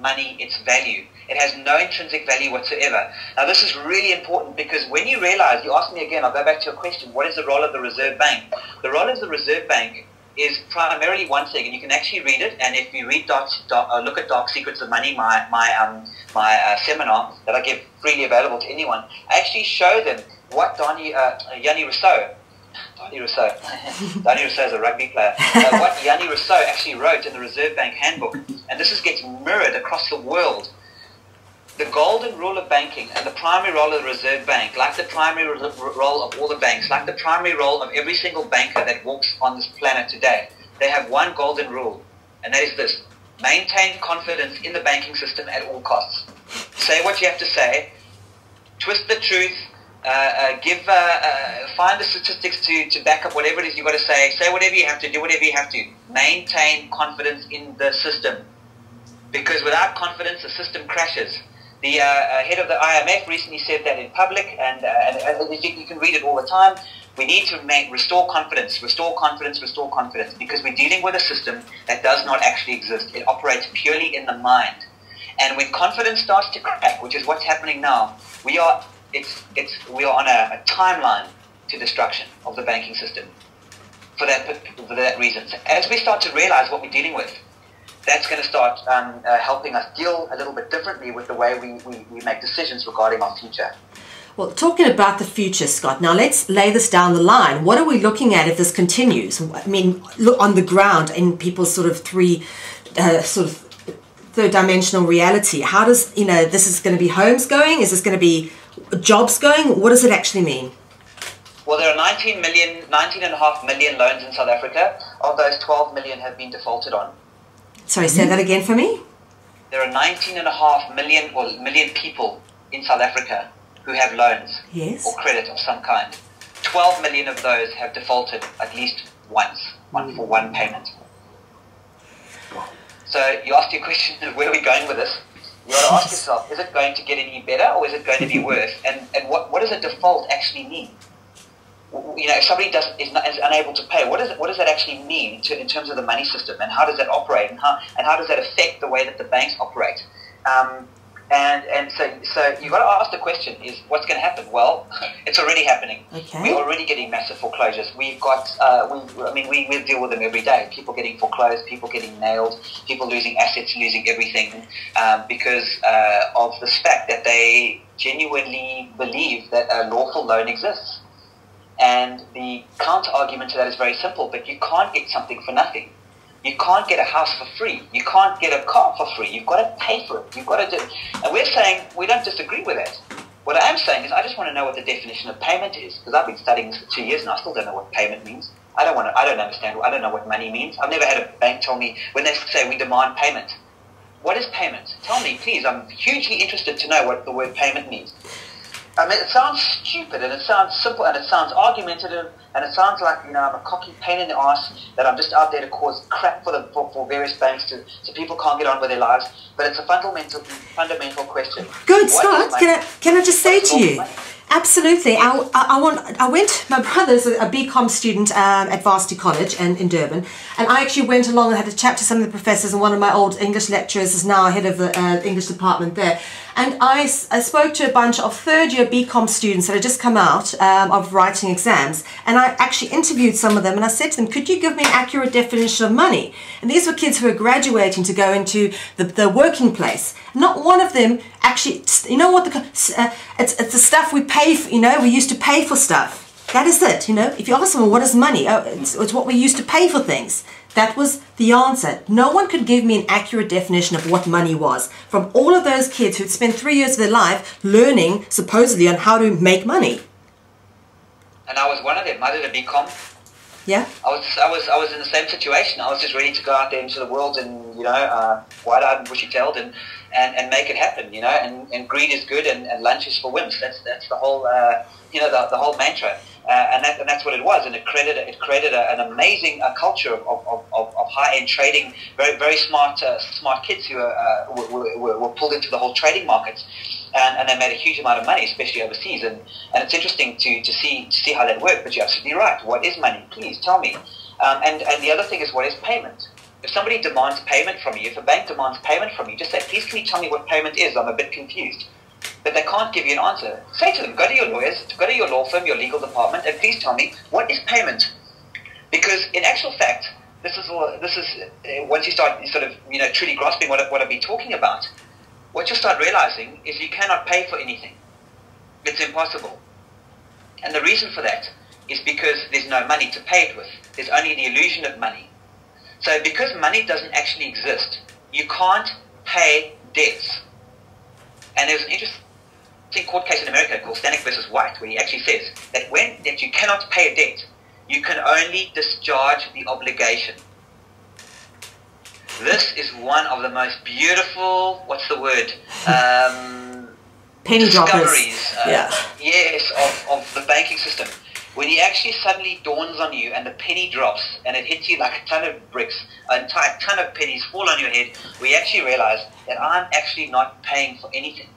money its value. It has no intrinsic value whatsoever. Now this is really important because when you realize, you ask me again, I'll go back to your question, what is the role of the Reserve Bank? The role of the Reserve Bank is primarily one thing, and you can actually read it, and if you read look at Dark Secrets of Money, my seminar that I give freely available to anyone, I actually show them what Yanni Rousseau is a rugby player. What Yanni Rousseau actually wrote in the Reserve Bank Handbook, and this gets mirrored across the world. The golden rule of banking and the primary role of the Reserve Bank, like the primary role of all the banks, like the primary role of every single banker that walks on this planet today, they have one golden rule, and that is this: maintain confidence in the banking system at all costs. Say what you have to say, twist the truth, find the statistics to back up whatever it is you've got to say whatever you have to, do whatever you have to. Maintain confidence in the system, because without confidence the system crashes. The head of the IMF recently said that in public, and you can read it all the time. We need to restore confidence, because we're dealing with a system that does not actually exist. It operates purely in the mind. And when confidence starts to crack, which is what's happening now, we are on a timeline to destruction of the banking system for that reason. So as we start to realize what we're dealing with, that's going to start helping us deal a little bit differently with the way we make decisions regarding our future. Well, talking about the future, Scott, now let's lay this down the line. What are we looking at if this continues? I mean, look on the ground in people's sort of third-dimensional reality. How does, this is going to be homes going? Is this going to be jobs going? What does it actually mean? Well, there are 19.5 million loans in South Africa. Of those, 12 million have been defaulted on. Sorry, say that again for me. There are 19.5 million people in South Africa who have loans, yes, or credit of some kind. 12 million of those have defaulted at least once, for one payment. So you asked your question, where are we going with this? You got to ask yourself, is it going to get any better, or is it going to be worse? And what does a default actually mean? If somebody is unable to pay, what does that actually mean in terms of the money system, and how does that operate, and how does that affect the way that the banks operate? So you've got to ask the question: is what's going to happen? Well, it's already happening. Okay. We're already getting massive foreclosures. We've got, we deal with them every day. People getting foreclosed, people getting nailed, people losing assets, losing everything, because of the fact that they genuinely believe that a lawful loan exists. And the counter-argument to that is very simple, but you can't get something for nothing. You can't get a house for free. You can't get a car for free. You've got to pay for it. You've got to do. And we're saying we don't disagree with that. What I am saying is I just want to know what the definition of payment is, because I've been studying this for 2 years and I still don't know what payment means. I don't understand. I don't know what money means. I've never had a bank tell me when they say we demand payment. What is payment? Tell me, please. I'm hugely interested to know what the word payment means. I mean, it sounds stupid, and it sounds simple, and it sounds argumentative, and it sounds like, I'm a cocky pain in the ass, that I'm just out there to cause crap for various banks so people can't get on with their lives. But it's a fundamental question. Good, Scott. Can I just say to you, absolutely. My brother's a BCom student at Varsity College in Durban, and I actually went along and had a chat to some of the professors, and one of my old English lecturers is now head of the English department there. And I spoke to a bunch of third-year BCom students that had just come out of writing exams, and I actually interviewed some of them, and I said to them, could you give me an accurate definition of money? And these were kids who were graduating to go into the working place. Not one of them actually, it's the stuff we pay for, we used to pay for stuff. That is it, you know. If you ask someone, what is money? Oh, it's what we used to pay for things. That was the answer. No one could give me an accurate definition of what money was from all of those kids who'd spent 3 years of their life learning, supposedly, on how to make money. And I was one of them. I did a BCom. Yeah. I was in the same situation. I was just ready to go out there into the world and, you know, wide-eyed and bushy-tailed and make it happen, you know. And greed is good and lunch is for wimps. That's the whole, you know, the whole mantra. And that's what it was. And it created an amazing culture of high-end trading. Very very smart kids who were pulled into the whole trading markets. And they made a huge amount of money, especially overseas. And it's interesting to see how that worked. But you're absolutely right. What is money? Please tell me. And the other thing is, what is payment? If somebody demands payment from you, if a bank demands payment from you, just say, please can you tell me what payment is? I'm a bit confused. But they can't give you an answer. Say to them, go to your lawyers, go to your law firm, your legal department, and please tell me, what is payment? Because in actual fact, this is once you start sort of, you know, truly grasping what I've been talking about, what you'll start realizing is you cannot pay for anything. It's impossible. And the reason for that is because there's no money to pay it with. There's only the illusion of money. So because money doesn't actually exist, you can't pay debts. And there's an interesting court case in America called Stanek versus White, where he actually says that you cannot pay a debt, you can only discharge the obligation. This is one of the most beautiful, what's the word? Penny droppers. Discoveries, yes, of the banking system. When it actually suddenly dawns on you and the penny drops and it hits you like a ton of bricks, a entire ton of pennies fall on your head, we actually realize that I'm actually not paying for anything.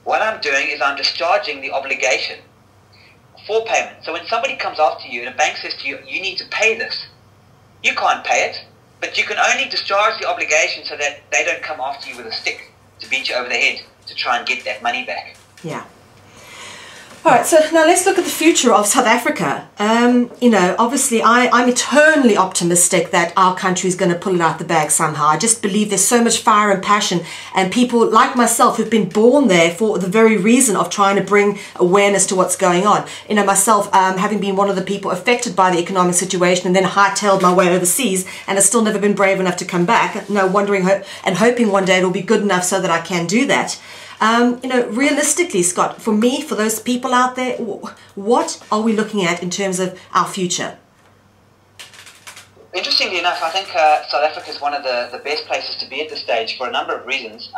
What I'm doing is I'm discharging the obligation for payment. So when somebody comes after you and a bank says to you, you need to pay this, you can't pay it, but you can only discharge the obligation so that they don't come after you with a stick to beat you over the head to try and get that money back. Yeah. All right, so now let's look at the future of South Africa. You know, obviously I'm eternally optimistic that our country is going to pull it out the bag somehow. I just believe there's so much fire and passion, and people like myself who've been born there for the very reason of trying to bring awareness to what's going on. You know, myself having been one of the people affected by the economic situation and then hightailed my way overseas and have still never been brave enough to come back, you know, wondering and hoping one day it'll be good enough so that I can do that. You know, realistically, Scott, for me, for those people out there, what are we looking at in terms of our future? Interestingly enough, I think South Africa is one of the best places to be at this stage for a number of reasons.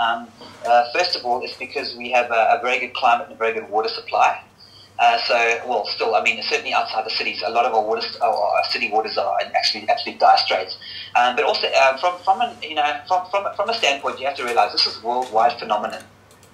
First of all, it's because we have a very good climate and a very good water supply. Still, I mean, certainly outside the cities, a lot of our city waters are actually dire straits. But also, from a standpoint, you have to realize this is a worldwide phenomenon.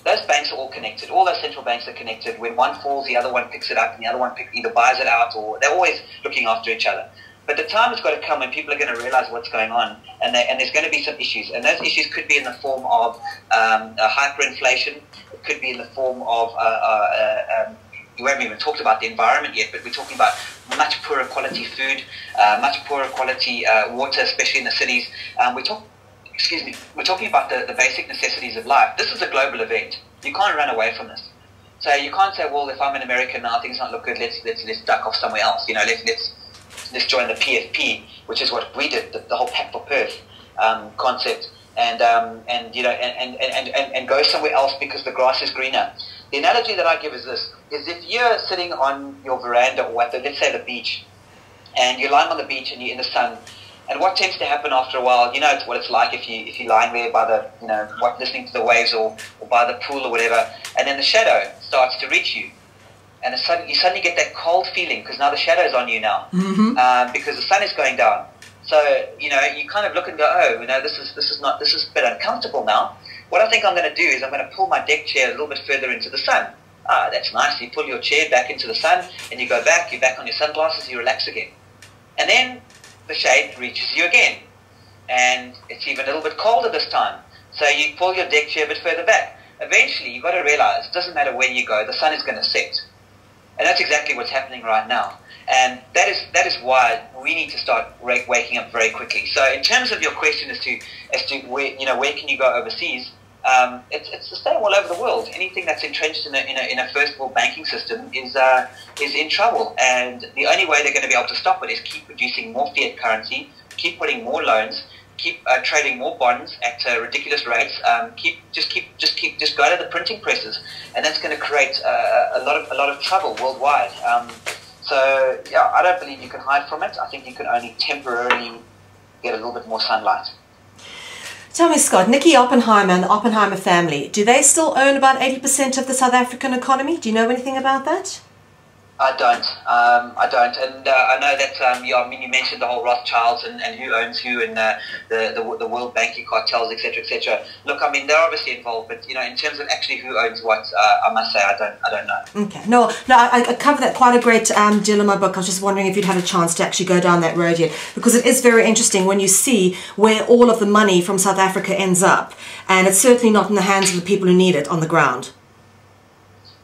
Those banks are all connected. All those central banks are connected. When one falls, the other one picks it up, and the other one either buys it out, or they're always looking after each other. But the time has got to come when people are going to realize what's going on, and there's going to be some issues. And those issues could be in the form of hyperinflation. It could be in the form of we haven't even talked about the environment yet, but we're talking about much poorer quality food, much poorer quality water, especially in the cities. We're talking about the basic necessities of life. This is a global event. You can't run away from this. So you can't say, well, if I'm in America now, things don't look good. Let's duck off somewhere else. You know, let's join the PFP, which is what we did, the whole Pact for Perth concept, and go somewhere else because the grass is greener. The analogy that I give is this: is if you're sitting on your veranda or at let's say the beach, and you're lying on the beach and you're in the sun. And what tends to happen after a while, you know, it's what it's like if you're lying there by the, you know, listening to the waves or by the pool or whatever, and then the shadow starts to reach you, and you suddenly get that cold feeling because now the shadow's on you now, because the sun is going down. So you know, you kind of look and go, oh, you know, this is a bit uncomfortable now. What I think I'm going to do is I'm going to pull my deck chair a little bit further into the sun. Ah, that's nice. You pull your chair back into the sun, and you go back. You're back on your sunglasses. You relax again, and then the shade reaches you again, and it's even a little bit colder this time, so you pull your deck chair a bit further back. Eventually you've got to realize it doesn't matter where you go, the sun is going to set, and that's exactly what's happening right now. And that is why we need to start waking up very quickly. So in terms of your question as to where, you know, where can you go overseas, It's the same all over the world. Anything that's entrenched in a first world banking system is in trouble, and the only way they're going to be able to stop it is keep producing more fiat currency, keep putting more loans, keep trading more bonds at ridiculous rates, just go to the printing presses, and that's going to create a lot of trouble worldwide. So yeah, I don't believe you can hide from it. I think you can only temporarily get a little bit more sunlight. Tell me, Scott, Nicky Oppenheimer and the Oppenheimer family, do they still own about 80% of the South African economy? Do you know anything about that? I don't, and I know that. I mean, you mentioned the whole Rothschilds and who owns who, and the world banking cartels, etc., etc. Look, I mean, they're obviously involved, but in terms of actually who owns what, I must say I don't know. Okay, no, I covered that quite a great deal in my book. I was just wondering if you'd had a chance to actually go down that road yet, because it is very interesting when you see where all of the money from South Africa ends up, and it's certainly not in the hands of the people who need it on the ground.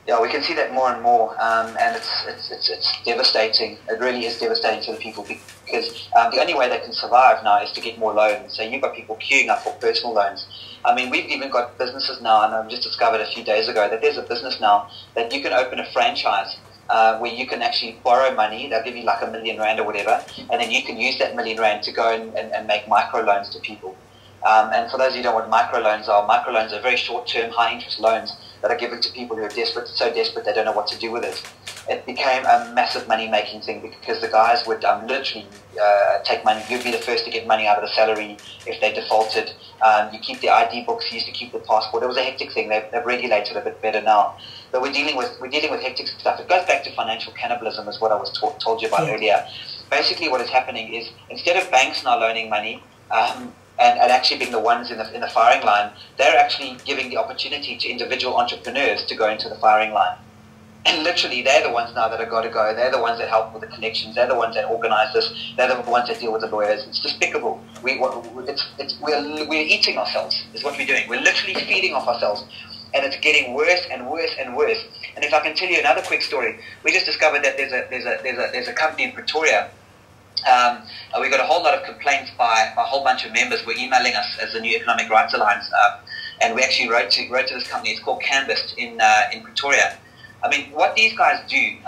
Yeah, we can see that more and more, and it's devastating. It really is devastating to the people, because the only way they can survive now is to get more loans. So you've got people queuing up for personal loans. I mean, we've even got businesses now, and I've just discovered a few days ago that there's a business now that you can open a franchise where you can actually borrow money. They'll give you like R1 million or whatever, and then you can use that R1 million to go and make micro loans to people. And for those of you who don't know what microloans are very short-term, high-interest loans that are given to people who are desperate, so desperate they don't know what to do with it. It became a massive money-making thing because the guys would literally take money. You'd be the first to get money out of the salary if they defaulted. You keep the ID books. You used to keep the passport. It was a hectic thing. They've regulated a bit better now. But we're dealing with hectic stuff. It goes back to financial cannibalism, is what I was told you about earlier. Basically, what is happening is instead of banks now loaning money, and actually being the ones in the firing line, they're actually giving the opportunity to individual entrepreneurs to go into the firing line. And literally, they're the ones now that have got to go. They're the ones that help with the connections. They're the ones that organize this. They're the ones that deal with the lawyers. It's despicable. We're eating ourselves, is what we're doing. We're literally feeding off ourselves. And it's getting worse and worse and worse. And if I can tell you another quick story, we just discovered that there's a company in Pretoria. We got a whole lot of complaints by a whole bunch of members who were emailing us as the new Economic Rights Alliance, and we actually wrote to this company. It's called Canvas in Pretoria. I mean, what these guys do,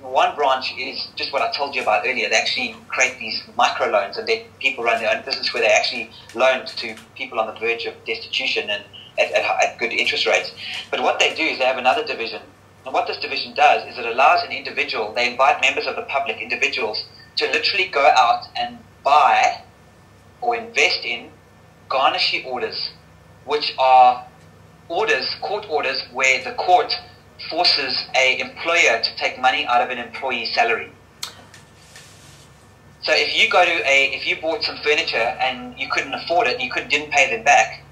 one branch is just what I told you about earlier. They actually create these micro loans, and people run their own business where they actually loan to people on the verge of destitution and at good interest rates. But what they do is they have another division, and what this division does is it allows an individual. They invite members of the public, individuals, to literally go out and buy or invest in garnishee orders, which are court orders where the court forces an employer to take money out of an employee's salary. So if you bought some furniture and you couldn't afford it and you didn't pay them back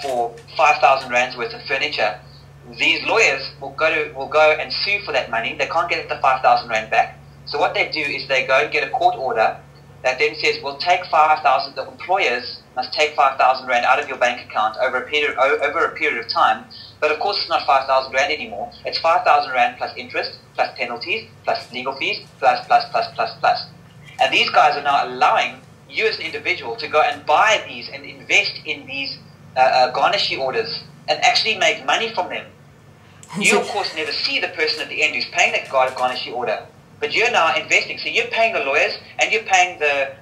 for 5,000 rands worth of furniture, these lawyers will go and sue for that money. They can't get the 5,000 rand back. So what they do is they go and get a court order that then says, we'll take 5,000, the employers must take 5,000 rand out of your bank account over a period of time. But of course it's not 5,000 rand anymore. It's 5,000 rand plus interest, plus penalties, plus legal fees, plus. And these guys are now allowing you as an individual to go and buy these and invest in these garnishee orders and actually make money from them. You of course never see the person at the end who's paying that garnishee order. But you're now investing. So you're paying the lawyers and you're paying the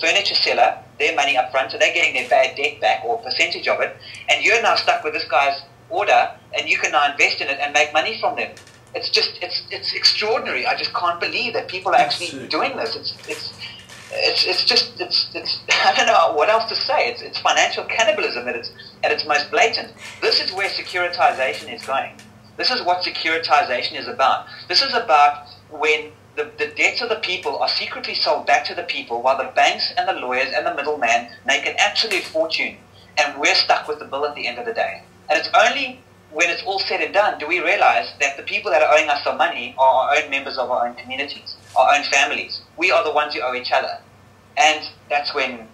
furniture seller their money up front, so they're getting their bad debt back or a percentage of it. And you're now stuck with this guy's order, and you can now invest in it and make money from them. It's extraordinary. I just can't believe that people are actually doing this. It's I don't know what else to say. It's financial cannibalism at its most blatant. This is where securitization is going. This is what securitization is about. This is about when the debts of the people are secretly sold back to the people while the banks and the lawyers and the middleman make an absolute fortune, and we're stuck with the bill at the end of the day. And it's only when it's all said and done do we realize that the people that are owing us our money are our own members of our own communities, our own families. We are the ones who owe each other. And that's when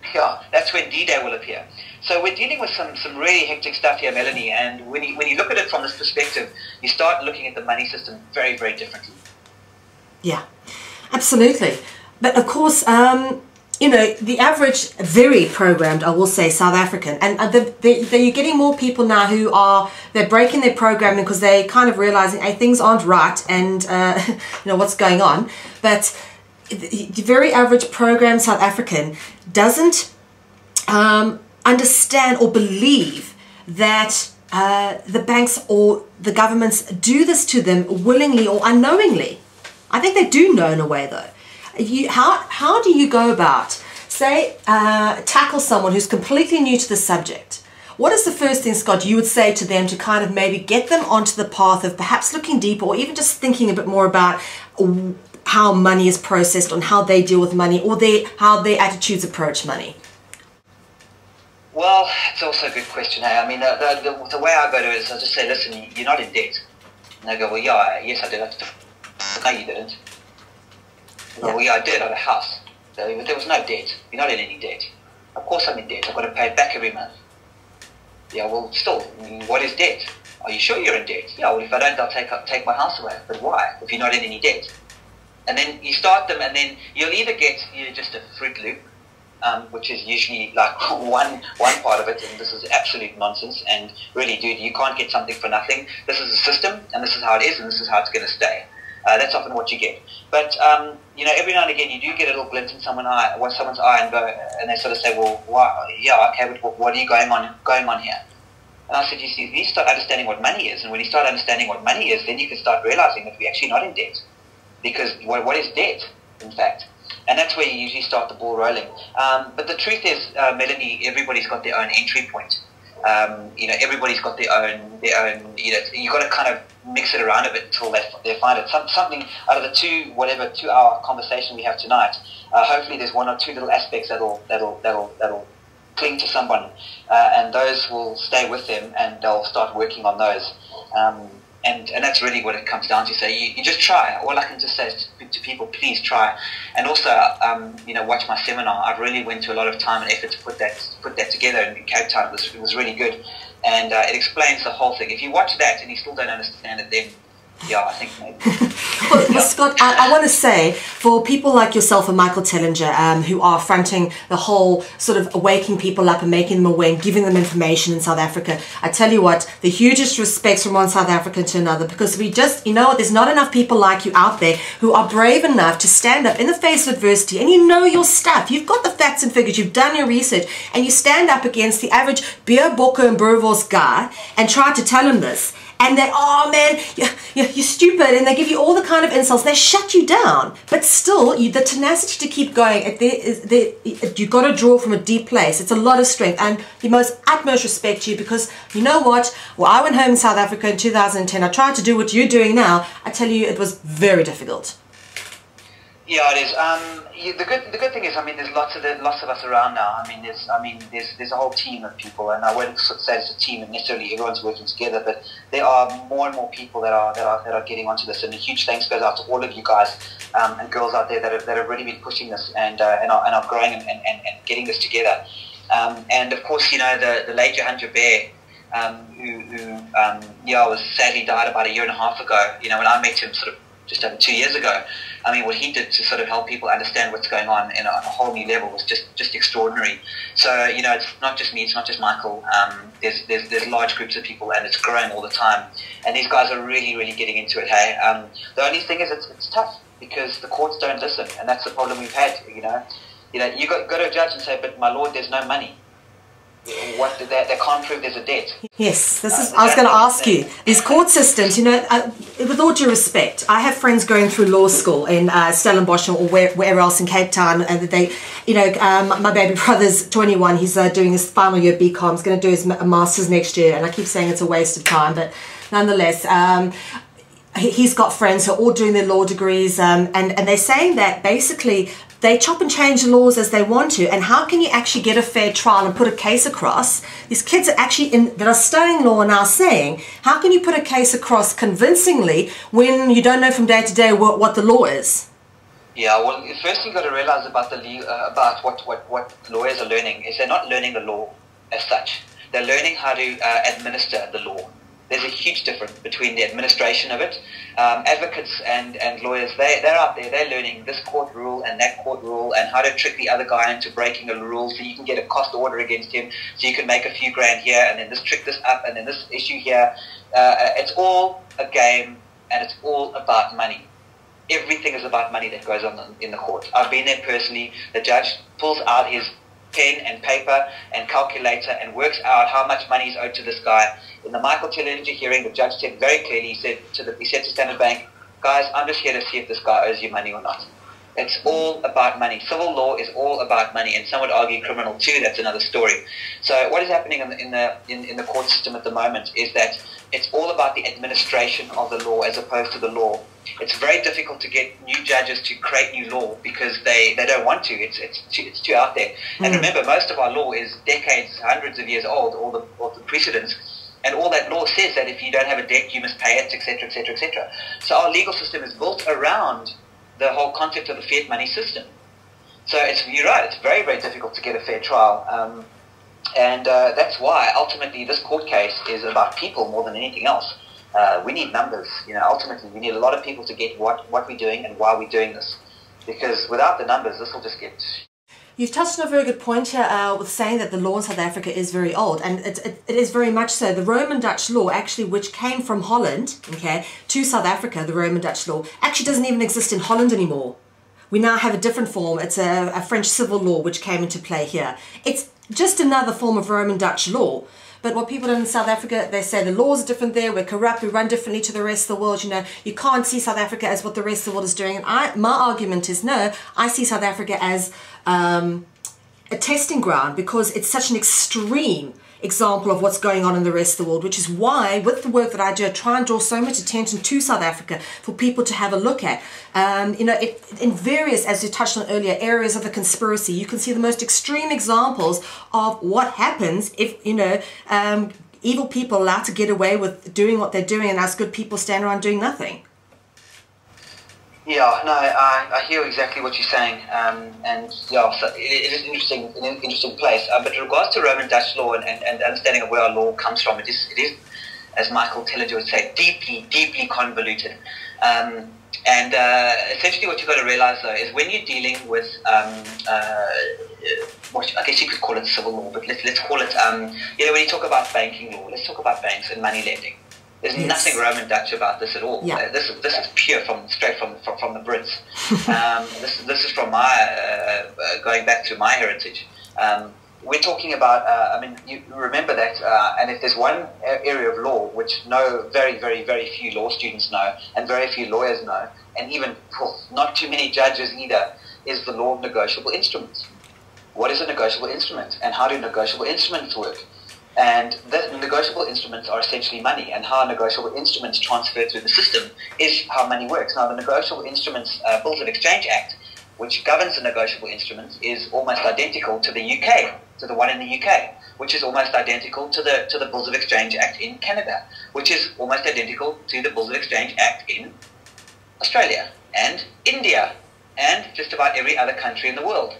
D-Day will appear. So we're dealing with some really hectic stuff here, Melanie, and when you look at it from this perspective, you start looking at the money system very, very differently. Yeah, absolutely. But of course, you know, the average, very programmed, I will say, South African, and you're getting more people now who are, they're breaking their programming because they're kind of realizing, hey, things aren't right, and you know, what's going on. But the very average programmed South African doesn't understand or believe that the banks or the governments do this to them willingly or unknowingly. I think they do know in a way, though. How do you go about, say, tackle someone who's completely new to the subject? What is the first thing, Scott, you would say to them to kind of maybe get them onto the path of perhaps looking deeper, or even just thinking a bit more about how money is processed and how they deal with money, or how their attitudes approach money? Well, it's also a good question. I mean, the way I go to it is I just say, listen, you're not in debt. And they go, well, yeah, yes, I did. No, you didn't. Yeah. Well, yeah, I did. I had a house. There was no debt. You're not in any debt. Of course I'm in debt. I've got to pay it back every month. Yeah, well, still, what is debt? Are you sure you're in debt? Yeah, well, if I don't, I'll take my house away. But why? If you're not in any debt. And then you start them, and then you'll either get just a Fruit Loop, which is usually like one part of it, and this is absolute nonsense. And really, dude, you can't get something for nothing. This is a system, and this is how it is, and this is how it's going to stay. That's often what you get. But you know, every now and again, you do get a little glint in someone's eye, and they sort of say, "Well, why? Yeah, okay, but what are you going on here?" And I said, "You see, you start understanding what money is, and when you start understanding what money is, then you can start realizing that we're actually not in debt, because what is debt, in fact?" And that's where you usually start the ball rolling. But the truth is, Melanie, everybody's got their own entry point. You know, everybody's got their own. You know, you got to kind of mix it around a bit until they find it. Something out of the 2-hour conversation we have tonight. Hopefully, there's one or two little aspects that'll cling to someone, and those will stay with them, and they'll start working on those. And that's really what it comes down to. So you just try. All I can just say to people, please try. And also, you know, watch my seminar. I really went to a lot of time and effort to put that together in Cape Town. It was really good, and it explains the whole thing. If you watch that and you still don't understand it, then yeah, I think maybe. Well, Scott, I want to say, for people like yourself and Michael Tellinger, who are fronting the whole sort of waking people up and making them aware and giving them information in South Africa, I tell you what, the hugest respects from one South African to another, because we just, you know what, there's not enough people like you out there who are brave enough to stand up in the face of adversity, and you know your stuff. You've got the facts and figures, you've done your research, and you stand up against the average beer, bokke and boerewors guy and try to tell him this. And they, oh man, you're stupid, and they give you all the kind of insults. They shut you down, but still, the tenacity to keep going. You've got to draw from a deep place. It's a lot of strength, and the most utmost respect to you, because you know what? Well, I went home in South Africa in 2010. I tried to do what you're doing now. I tell you, it was very difficult. Yeah, it is. The good thing is, I mean, there's lots of us around now. I mean, there's a whole team of people, and I wouldn't say it's a team and necessarily everyone's working together, but there are more and more people that are getting onto this. And a huge thanks goes out to all of you guys and girls out there that have really been pushing this and are growing and getting this together. And of course, you know, the late Johan Joubert, who was sadly died about 1.5 years ago. You know, when I met him sort of just over 2 years ago. I mean, what he did to sort of help people understand what's going on on a whole new level was just extraordinary. So, you know, it's not just me, it's not just Michael. There's large groups of people, and it's growing all the time. And these guys are really, really getting into it, hey? The only thing is it's tough, because the courts don't listen, and that's the problem we've had, you know. You go to a judge and say, but my lord, there's no money. What they can't prove there's a debt. Yes, this is. I was going to ask you. These court systems, you know, with all due respect, I have friends going through law school in Stellenbosch or wherever else in Cape Town, and they, you know, my baby brother's 21. He's doing his final year BCom. He's going to do his masters next year, and I keep saying it's a waste of time, but nonetheless. He's got friends who are all doing their law degrees, and they're saying that basically they chop and change the laws as they want to, and how can you actually get a fair trial and put a case across? These kids are actually that are studying law now saying, how can you put a case across convincingly when you don't know from day to day what the law is? Yeah, well, the first thing you've got to realize about about what lawyers are learning is they're not learning the law as such. They're learning how to administer the law. There's a huge difference between the administration of it. Advocates and lawyers, they're out there, they're learning this court rule and that court rule and how to trick the other guy into breaking a rule so you can get a cost order against him, so you can make a few grand here and then this trick this up and then this issue here. It's all a game and it's all about money. Everything is about money that goes on in the court. I've been there personally. The judge pulls out his pen and paper and calculator and works out how much money is owed to this guy. In the Michael Tillinger hearing, the judge said very clearly, he said to Standard Bank, guys, I'm just here to see if this guy owes you money or not. It's all about money. Civil law is all about money, and some would argue criminal too. That's another story. So what is happening in the court system at the moment is that it's all about the administration of the law as opposed to the law. It's very difficult to get new judges to create new law because they don't want to. It's too out there. And remember, most of our law is decades, hundreds of years old, all the precedents. And all that law says that if you don't have a debt, you must pay it, etc., etc., etc. So our legal system is built around the whole concept of the fiat money system. So you're right, it's very, very difficult to get a fair trial. And that's why ultimately this court case is about people more than anything else. We need numbers. Ultimately we need a lot of people to get what we're doing and why we're doing this. Because without the numbers, this will just get... You've touched on a very good point here with saying that the law in South Africa is very old, and it is very much so. The Roman Dutch law, actually, which came from Holland, okay, to South Africa, the Roman Dutch law, actually doesn't even exist in Holland anymore. We now have a different form. It's a French civil law which came into play here. It's just another form of Roman Dutch law. But what people do in South Africa, they say the laws are different there, we're corrupt, we run differently to the rest of the world, you can't see South Africa as what the rest of the world is doing. And my argument is no, I see South Africa as a testing ground because it's such an extreme example of what's going on in the rest of the world, which is why with the work that I do, I try and draw so much attention to South Africa for people to have a look at. In various, as you touched on earlier, areas of the conspiracy, you can see the most extreme examples of what happens if, evil people are allowed to get away with doing what they're doing and us good people stand around doing nothing. Yeah, no, I hear exactly what you're saying, and yeah, so it is an interesting place. But in regards to Roman Dutch law and understanding of where our law comes from, it is, as Michael Tillinger would say, deeply convoluted. And essentially, what you've got to realize though is when you're dealing with what I guess you could call it civil law, but let's call it when you talk about banking law, let's talk about banks and money lending. There's nothing Roman Dutch about this at all. Yeah. This is pure straight from the Brits. This is from my going back to my heritage. We're talking about. You remember that. And if there's one area of law which very few law students know, and very few lawyers know, and even not too many judges either, is the law of negotiable instruments. What is a negotiable instrument, and how do negotiable instruments work? And the negotiable instruments are essentially money, and how negotiable instruments transfer through the system is how money works. Now, the Negotiable Instruments Bills of Exchange Act, which governs the negotiable instruments, is almost identical to the UK, to the one in the UK, which is almost identical to the Bills of Exchange Act in Canada, which is almost identical to the Bills of Exchange Act in Australia and India and just about every other country in the world.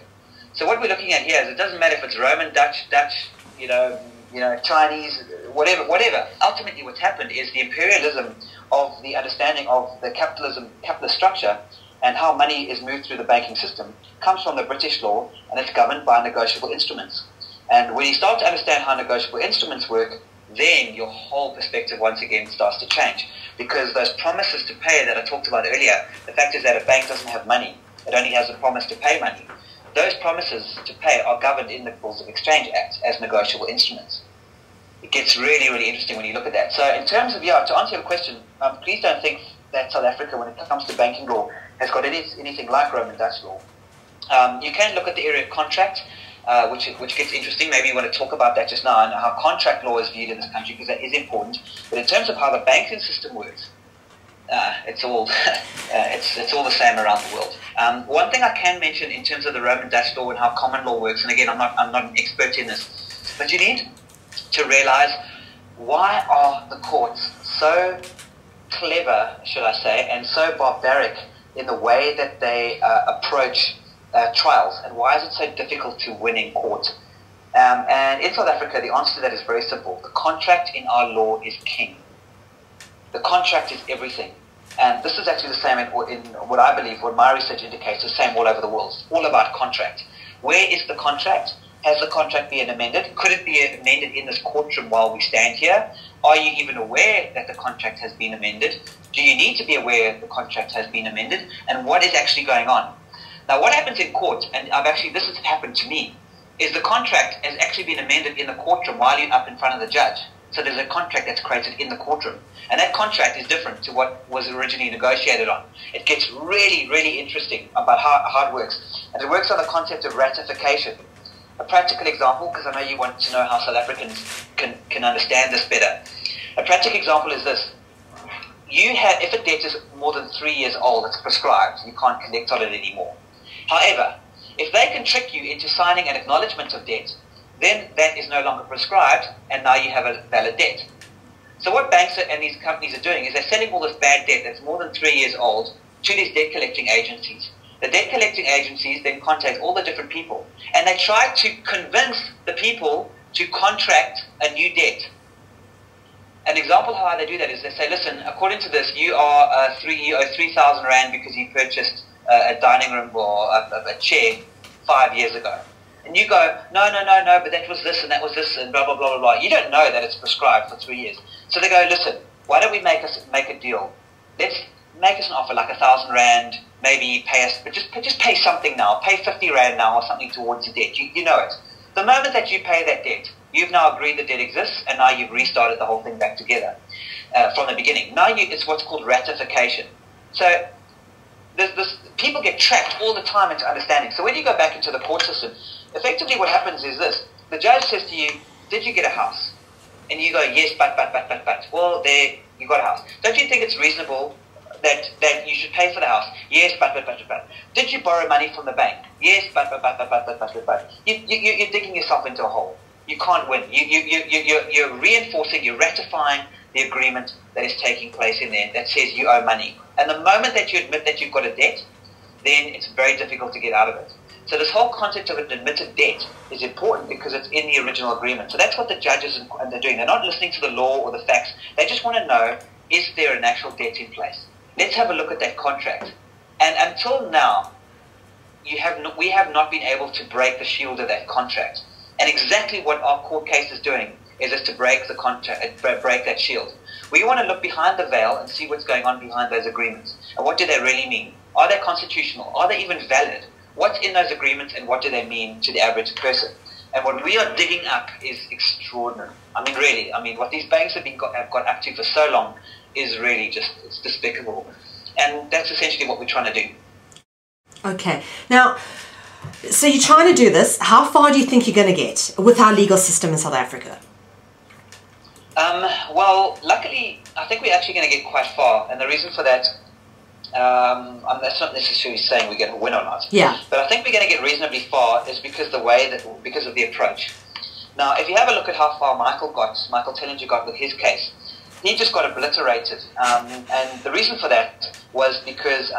So what we're looking at here is it doesn't matter if it's Roman, Dutch, Chinese, whatever. Ultimately, what's happened is the imperialism of the understanding of the capitalist structure and how money is moved through the banking system comes from the British law, and it's governed by negotiable instruments. And when you start to understand how negotiable instruments work, then your whole perspective once again starts to change. Because those promises to pay that I talked about earlier, the fact is that a bank doesn't have money. It only has a promise to pay money. Those promises to pay are governed in the Bills of Exchange Act as negotiable instruments. It gets really, really interesting when you look at that. So in terms of, to answer your question, please don't think that South Africa, when it comes to banking law, has got anything like Roman Dutch law. You can look at the area of contract, which gets interesting. Maybe you want to talk about that just now and how contract law is viewed in this country, because that is important. But in terms of how the banking system works, it's all it's all the same around the world. One thing I can mention in terms of the Roman Dutch law and how common law works, and again, I'm not an expert in this, but you need to realize, why are the courts so clever, should I say, and so barbaric in the way that they approach trials, and why is it so difficult to win in court? And in South Africa, the answer to that is very simple. The contract in our law is king. The contract is everything. And this is actually the same in what I believe, what my research indicates, the same all over the world. It's all about contract. Where is the contract? Has the contract been amended? Could it be amended in this courtroom while we stand here? Are you even aware that the contract has been amended? Do you need to be aware the contract has been amended? And what is actually going on? Now, what happens in court, and this has happened to me, is the contract has actually been amended in the courtroom while you're up in front of the judge. So there's a contract that's created in the courtroom. And that contract is different to what was originally negotiated on. It gets really, really interesting about how it works. And it works on the concept of ratification. A practical example, because I know you want to know how South Africans can understand this better. A practical example is this. If a debt is more than 3 years old, it's prescribed. You can't collect on it anymore. However, if they can trick you into signing an acknowledgement of debt, then that is no longer prescribed, and now you have a valid debt. So what banks and these companies are doing is they're selling all this bad debt that's more than 3 years old to these debt collecting agencies. The debt collecting agencies then contact all the different people, and they try to convince the people to contract a new debt. An example of how they do that is they say, listen, according to this, you owe 3,000 Rand because you purchased a dining room or a chair 5 years ago. And you go, no, but that was this and that was this and blah, blah, blah, blah, blah. You don't know that it's prescribed for 3 years. So they go, listen, why don't we make a deal? Let's make us an offer like 1,000 Rand, maybe pay us, but just pay something now. Pay 50 Rand now or something towards the debt. You know it. The moment that you pay that debt, you've now agreed the debt exists, and now you've restarted the whole thing back together from the beginning. Now it's what's called ratification. So people get trapped all the time into understanding. So when you go back into the court system, effectively what happens is this. The judge says to you, did you get a house? And you go, yes, but. Well, there, you got a house. Don't you think it's reasonable that you should pay for the house? Yes, but. Did you borrow money from the bank? Yes, but. You're digging yourself into a hole. You can't win. You're reinforcing, you're ratifying the agreement that is taking place in there that says you owe money. And the moment that you admit that you've got a debt, then it's very difficult to get out of it. So this whole concept of an admitted debt is important because it's in the original agreement. So that's what the judges are doing. They're not listening to the law or the facts. They just want to know, is there an actual debt in place? Let's have a look at that contract. And until now, we have not been able to break the shield of that contract. And exactly what our court case is doing is to break the contract, break that shield. We want to look behind the veil and see what's going on behind those agreements. And what do they really mean? Are they constitutional? Are they even valid? What's in those agreements and what do they mean to the average person? And what we are digging up is extraordinary. I mean, really, what these banks have got up to for so long is really it's despicable. And that's essentially what we're trying to do. Okay. Now, so you're trying to do this. How far do you think you're going to get with our legal system in South Africa? Well, luckily, I think we're actually going to get quite far. And the reason for that, that's not necessarily saying we're going to win or not. Yeah. But I think we're going to get reasonably far is because of the approach. Now, if you have a look at how far Michael Tellinger got with his case, he just got obliterated. And the reason for that was because,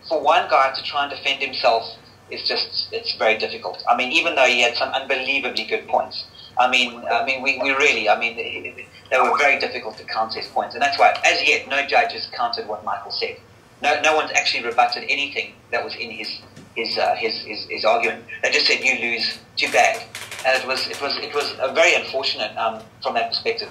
for one guy to try and defend himself it's very difficult. I mean, even though he had some unbelievably good points. They were very difficult to counter his points. And that's why, as yet, no judge has countered what Michael said. No one's actually rebutted anything that was in his argument. They just said, you lose, too bad. And it was very unfortunate from that perspective.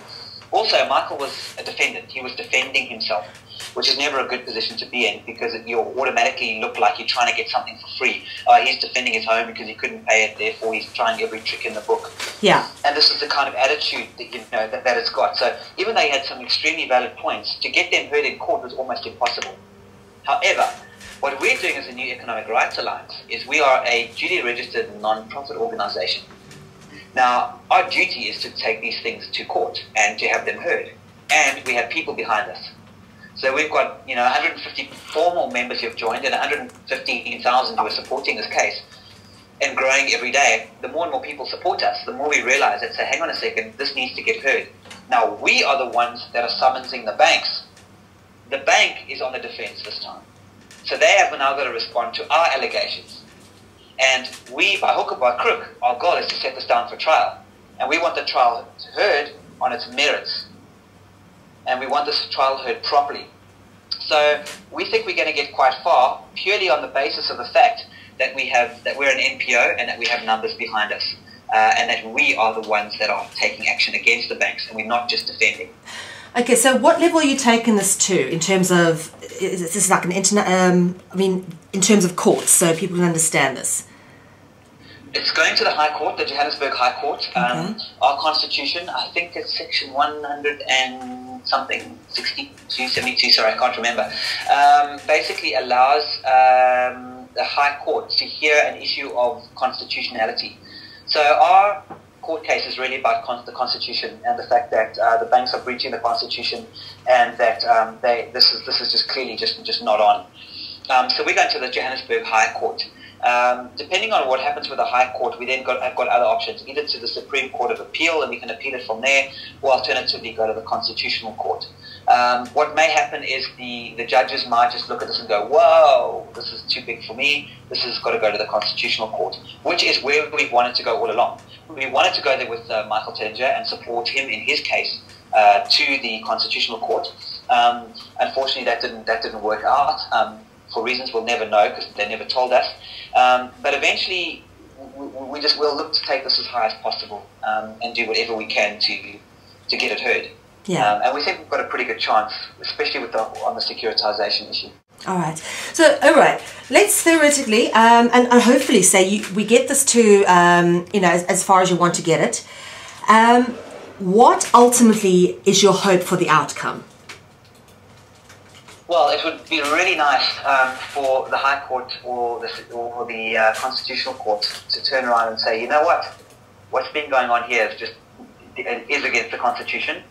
Also, Michael was a defendant. He was defending himself, which is never a good position to be in because you automatically look like you're trying to get something for free. He's defending his home because he couldn't pay it, therefore he's trying every trick in the book. Yeah. And this is the kind of attitude that it's got. So even though he had some extremely valid points, to get them heard in court was almost impossible. However, what we're doing as a new Economic Rights Alliance is we are a duly registered non-profit organization. Now, our duty is to take these things to court and to have them heard. And we have people behind us. So we've got 150 formal members who have joined and 115,000 who are supporting this case and growing every day. The more and more people support us, the more we realize that, say, hang on a second, this needs to get heard. Now, we are the ones that are summoning the banks. The bank is on the defense this time. So they have now got to respond to our allegations. And we, by hook or by crook, our goal is to set this down for trial. And we want the trial heard on its merits. and we want this trial heard properly. So we think we're going to get quite far purely on the basis of the fact that we're an NPO and that we have numbers behind us, and that we are the ones that are taking action against the banks, and we're not just defending. Okay, so what level are you taking this to in terms of, is this like an in terms of courts, so people can understand this? It's going to the High Court, the Johannesburg High Court. Okay. Our constitution, I think it's section 100 and something, 62, 72, sorry, I can't remember, basically allows the High Court to hear an issue of constitutionality. So our court case is really about the Constitution and the fact that the banks are breaching the Constitution, and that this is just clearly just not on. So we're going to the Johannesburg High Court. Depending on what happens with the High Court, we then have got other options, either to the Supreme Court of Appeal, and we can appeal it from there, or alternatively go to the Constitutional Court. What may happen is the judges might just look at this and go, whoa, this is too big for me, this has got to go to the Constitutional Court, which is where we wanted to go all along. We wanted to go there with Michael Tellinger and support him in his case to the Constitutional Court. Unfortunately, that didn't work out. For reasons we'll never know, because they never told us. But eventually, we'll look to take this as high as possible, and do whatever we can to get it heard. Yeah. And we think we've got a pretty good chance, especially on the securitization issue. All right. So, all right. Let's theoretically and hopefully say we get this to as far as you want to get it. What ultimately is your hope for the outcome? Well, it would be really nice for the High Court or the Constitutional Court to turn around and say, you know what, what's been going on here is against the Constitution.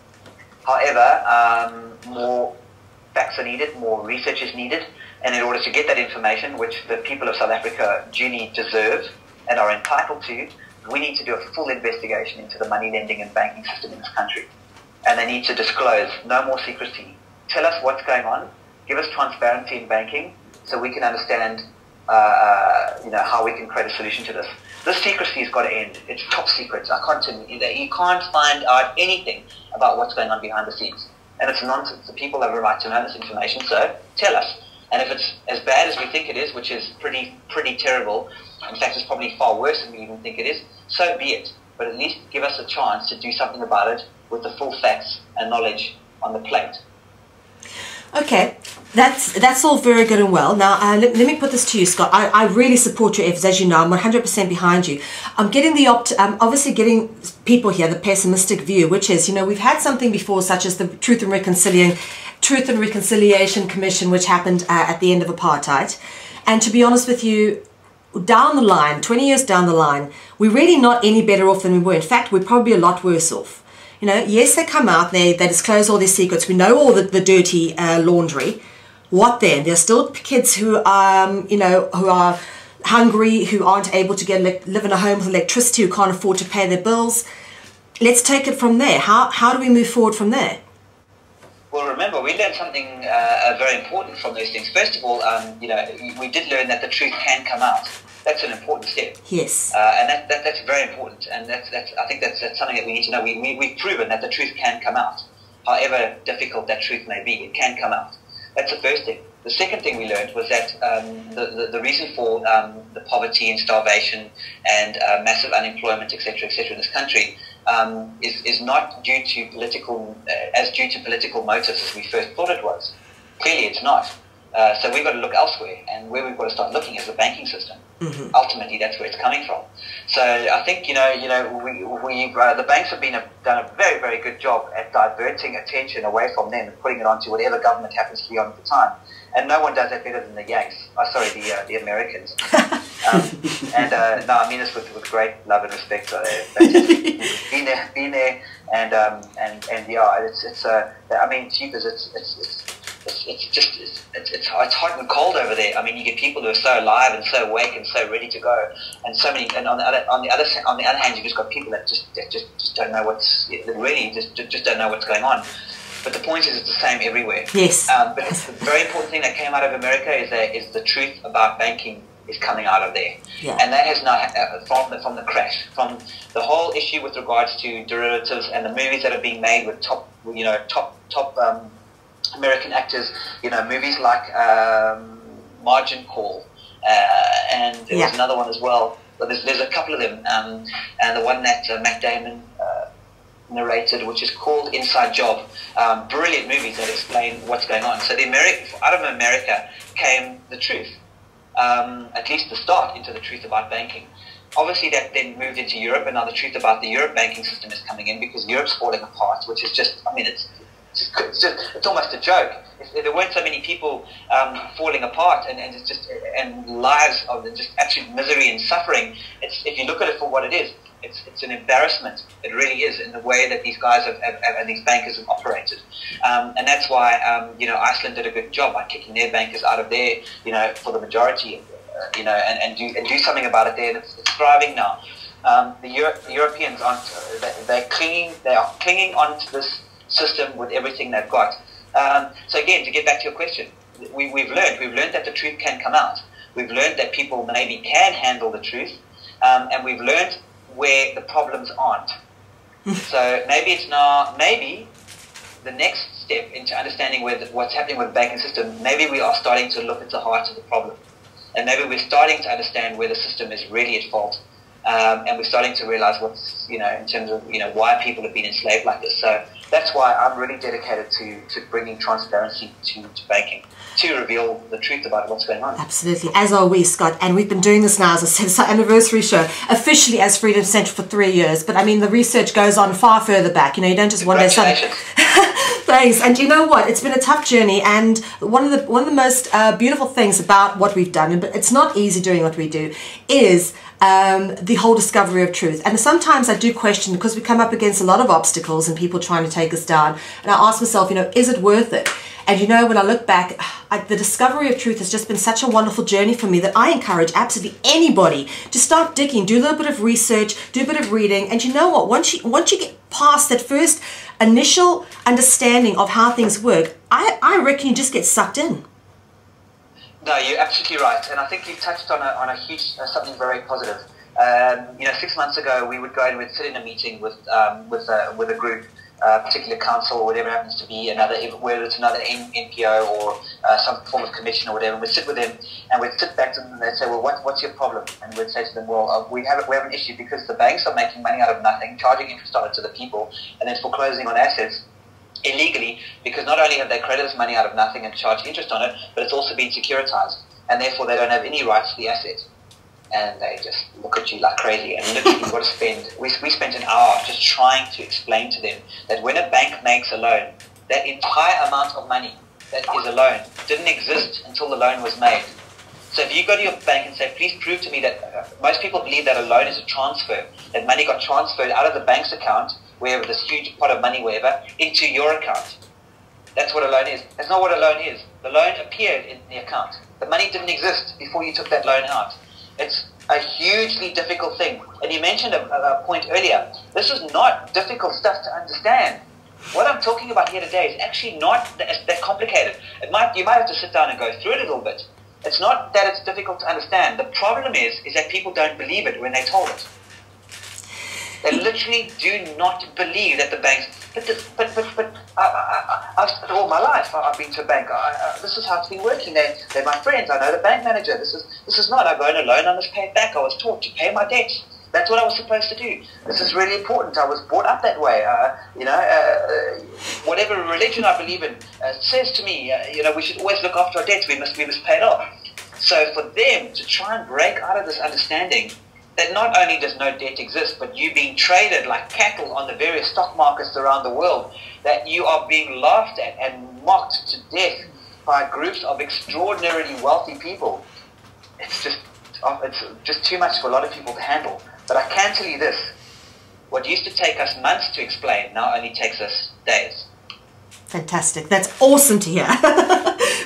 However, more facts are needed, more research is needed, and in order to get that information, which the people of South Africa duly deserve and are entitled to, we need to do a full investigation into the money lending and banking system in this country. And they need to disclose, no more secrecy. Tell us what's going on. Give us transparency in banking so we can understand how we can create a solution to this. This secrecy has got to end. It's top secret. You can't find out anything about what's going on behind the scenes. And it's nonsense. The people have a right to know this information, so tell us. And if it's as bad as we think it is, which is pretty terrible, in fact it's probably far worse than we even think it is, so be it. But at least give us a chance to do something about it with the full facts and knowledge on the plate. Okay, that's all very good and well. Now, let me put this to you, Scott. I really support your efforts. As you know, I'm 100% behind you. I'm getting obviously getting people here, the pessimistic view, which is, we've had something before, such as the Truth and Reconciliation Commission, which happened at the end of apartheid. And to be honest with you, down the line, 20 years down the line, we're really not any better off than we were. In fact, we're probably a lot worse off. Yes, they come out, they disclose all their secrets. We know all the dirty laundry. What then? There's still kids who who are hungry, who aren't able to live in a home with electricity, who can't afford to pay their bills. Let's take it from there. How do we move forward from there? Well, remember, we learned something very important from those things. First of all, we did learn that the truth can come out. That's an important step. Yes. And that's very important. And I think that's something that we need to know. We've proven that the truth can come out. However difficult that truth may be, it can come out. That's the first thing. The second thing we learned was that the reason for the poverty and starvation and massive unemployment, etc., in this country is not due to political motives as we first thought it was. Clearly, it's not. So we've got to look elsewhere, and where we've got to start looking is the banking system. Mm-hmm. Ultimately, that's where it's coming from. So I think the banks have done a very, very good job at diverting attention away from them and putting it onto whatever government happens to be on at the time. And no one does that better than the Yanks. The Americans. No, I mean this with great love and respect. Been there, and yeah, it's hot and cold over there. I mean, you get people who are so alive and so awake and so ready to go, and so many. And on the other hand, you just got people that just don't know just don't know what's going on. But the point is, it's the same everywhere. Yes. But the very important thing that came out of America is the truth about banking is coming out of there. Yeah. And that has now, from the crash, from the whole issue with regards to derivatives and the movies that are being made with top top American actors, movies like Margin Call, and there was another one as well. But there's a couple of them, and the one that Matt Damon narrated, which is called Inside Job. Brilliant movies that explain what's going on. So out of America came the truth, at least the start into the truth about banking. Obviously, that then moved into Europe, and now the truth about the Europe banking system is coming in because Europe's falling apart, which is just, it's almost a joke. If there weren't so many people falling apart and lives of just absolute misery and suffering, if you look at it for what it is, it's an embarrassment. It really is, in the way that these guys and these bankers have operated, and that's why Iceland did a good job by kicking their bankers out of there, for the majority, and do something about it there, and it's thriving now. The Europeans they're clinging onto this system with everything they've got. So again, to get back to your question, we've learned that the truth can come out. We've learned that people maybe can handle the truth, and we've learned where the problems aren't. So maybe the next step into understanding what's happening with the banking system, maybe we are starting to look at the heart of the problem, and maybe we're starting to understand where the system is really at fault. And we're starting to realize what's, in terms of, why people have been enslaved like this. So that's why I'm really dedicated to bringing transparency to banking, to reveal the truth about what's going on. Absolutely, as are we, Scott. And we've been doing this now, as I said, it's our anniversary show, officially as Freedom Central for 3 years. But I mean, the research goes on far further back. You don't just one day start. Thanks. And you know what? It's been a tough journey, and one of the most beautiful things about what we've done, but it's not easy doing what we do, is the whole discovery of truth. And sometimes I do question, because we come up against a lot of obstacles and people trying to take us down, and I ask myself, is it worth it? And when I look back, the discovery of truth has just been such a wonderful journey for me that I encourage absolutely anybody to start digging, do a little bit of research, do a bit of reading. And you know what? Once you get past that first initial understanding of how things work, I reckon you just get sucked in. No, you're absolutely right, and I think you touched on a huge something very positive. 6 months ago, we would go and we'd sit in a meeting with a group, particular council or whatever it happens to be, whether it's another NPO or some form of commission or whatever. And we'd sit with them and we'd sit back to them and they'd say, "Well, what's your problem?" And we'd say to them, "Well, we have an issue because the banks are making money out of nothing, charging interest on it to the people, and then foreclosing on assets illegally, because not only have they created this money out of nothing and charged interest on it, but it's also been securitized, and therefore they don't have any rights to the asset." And they just look at you like crazy, and literally you've got to we spent an hour just trying to explain to them that when a bank makes a loan, that entire amount of money that is a loan didn't exist until the loan was made. So if you go to your bank and say, "Please prove to me that," most people believe that a loan is a transfer, that money got transferred out of the bank's account, wherever, this huge pot of money, wherever, into your account. That's what a loan is. That's not what a loan is. The loan appeared in the account. The money didn't exist before you took that loan out. It's a hugely difficult thing. And you mentioned a point earlier. This is not difficult stuff to understand. What I'm talking about here today is actually not that complicated. You might have to sit down and go through it a little bit. It's not that it's difficult to understand. The problem is that people don't believe it when they're told it. They literally do not believe that the banks. I've all my life I've been to a bank. This is how it's been working. They're my friends. I know the bank manager. This is not. I go on a loan. I must pay it back. I was taught to pay my debts. That's what I was supposed to do. This is really important. I was brought up that way. Whatever religion I believe in says to me, we should always look after our debts. We must pay it off. So for them to try and break out of this understanding that not only does no debt exist, but you being traded like cattle on the various stock markets around the world, that you are being laughed at and mocked to death by groups of extraordinarily wealthy people, it's just too much for a lot of people to handle. But I can tell you this, what used to take us months to explain now only takes us days. Fantastic. That's awesome to hear.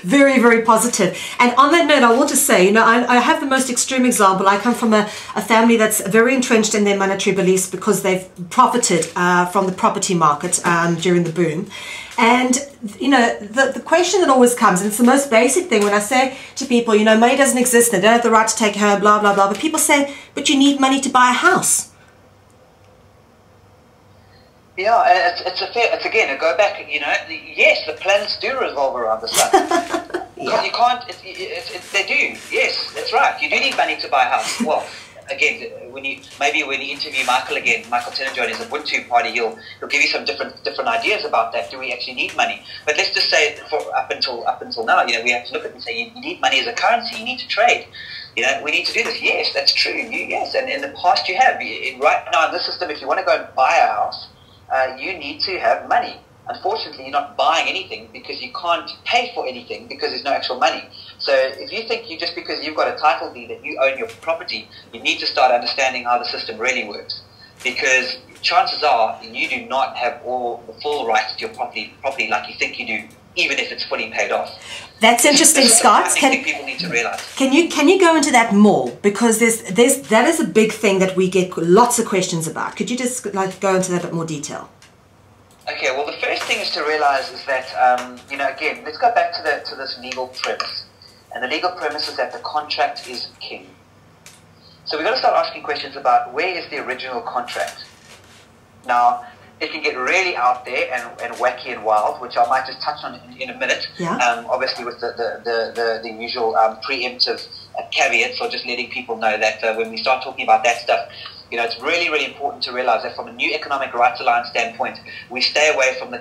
Very, very positive. And on that note, I will just say, I have the most extreme example. I come from a family that's very entrenched in their monetary beliefs because they've profited from the property market during the boom. And, the question that always comes, and it's the most basic thing when I say to people, money doesn't exist, they don't have the right to take it home, blah, blah, blah. But people say, but you need money to buy a house. Yeah, and it's again, go back, yes, the planets do revolve around the sun. Yeah. You can't, they do, yes, that's right. You do need money to buy a house. Well, again, when you interview Michael again, Michael Tenenjohn and his Ubuntu party, he'll give you some different ideas about that. Do we actually need money? But let's just say up until now, we have to look at it and say you need money as a currency, you need to trade. We need to do this. Yes, that's true. Yes, and in the past you have. Right now in this system, if you want to go and buy a house, you need to have money. Unfortunately, you're not buying anything because you can't pay for anything because there's no actual money. So if you think just because you've got a title deed that you own your property, you need to start understanding how the system really works. Because chances are you do not have all the full rights to your property like you think you do, even if it's fully paid off. That's interesting, Scott. I think people need to realize. Can you go into that more, because that is a big thing that we get lots of questions about. Could you just go into that in a bit more detail? Okay, well, the first thing is to realize is that, again, let's go back to this legal premise. And the legal premise is that the contract is king. So we've got to start asking questions about where is the original contract. Now, it can get really out there and wacky and wild, which I might just touch on in a minute. Yeah. Obviously, with the usual preemptive caveats, or just letting people know that when we start talking about that stuff, it's really, really important to realize that from a new Economic Rights Alliance standpoint, we stay away from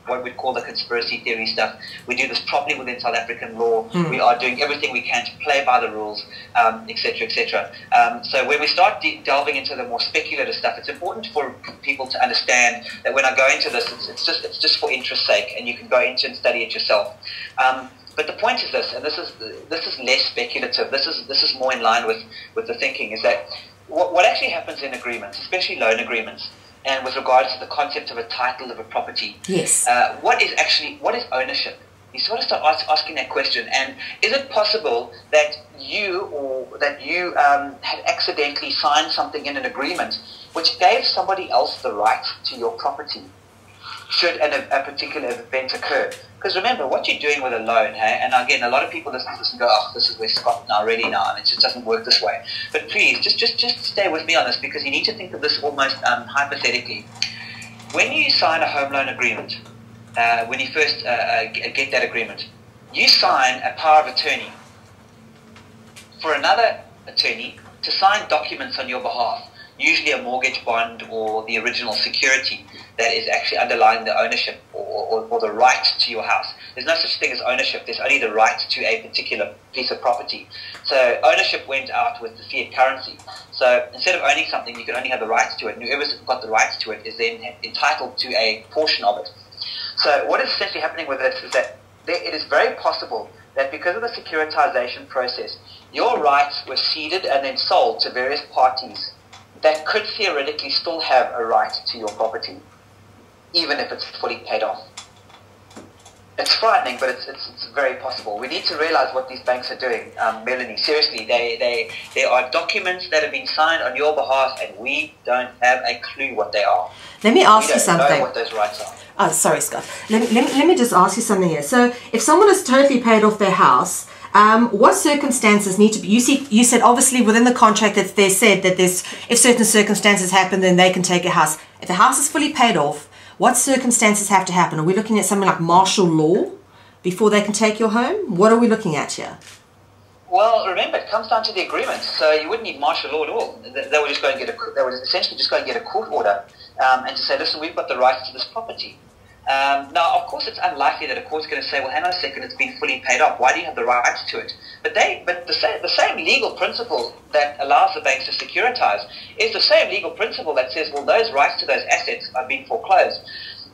what we call the conspiracy theory stuff. We do this properly within South African law. We are doing everything we can to play by the rules, etc., etc. So when we start delving into the more speculative stuff, it's important for people to understand that when I go into this, it's just for interest's sake, and you can go into and study it yourself. But the point is this, and this is less speculative. This is more in line with the thinking, is that what actually happens in agreements, especially loan agreements, and with regards to the concept of a title of a property. Yes. What is ownership? You sort of start asking that question. And is it possible that you had accidentally signed something in an agreement which gave somebody else the right to your property should a particular event occur? Because remember, what you're doing with a loan, and again, a lot of people listen to this and go, oh, this is where Scott and I are already now, and it just doesn't work this way. But please, just stay with me on this, because you need to think of this almost hypothetically. When you sign a home loan agreement, when you first get that agreement, you sign a power of attorney for another attorney to sign documents on your behalf, usually a mortgage bond or the original security that is actually underlying the ownership or the right to your house. There's no such thing as ownership. There's only the right to a particular piece of property. So ownership went out with the fiat currency. So instead of owning something, you can only have the rights to it. And whoever's got the rights to it is then entitled to a portion of it. So what is essentially happening with this is that it is very possible that because of the securitization process, your rights were ceded and then sold to various parties that could theoretically still have a right to your property, even if it's fully paid off. It's frightening, but it's very possible. We need to realize what these banks are doing, Melanie. Seriously, there are documents that have been signed on your behalf, and we don't have a clue what they are. Let me ask you something. We don't know what those rights are. Oh, sorry, Scott. Let me just ask you something here. So, if someone has totally paid off their house, what circumstances need to be? You said obviously within the contract that they said that if certain circumstances happen, then they can take a house. If the house is fully paid off, what circumstances have to happen? Are we looking at something like martial law before they can take your home? What are we looking at here? Well, remember, it comes down to the agreement. So you wouldn't need martial law at all. They would just go and get they would essentially just go and get a court order and to say, listen, we've got the rights to this property. Now, of course, it's unlikely that a court's going to say, well, hang on a second, it's been fully paid off. Why do you have the rights to it? But the same legal principle that allows the banks to securitize is the same legal principle that says, well, those rights to those assets are being foreclosed.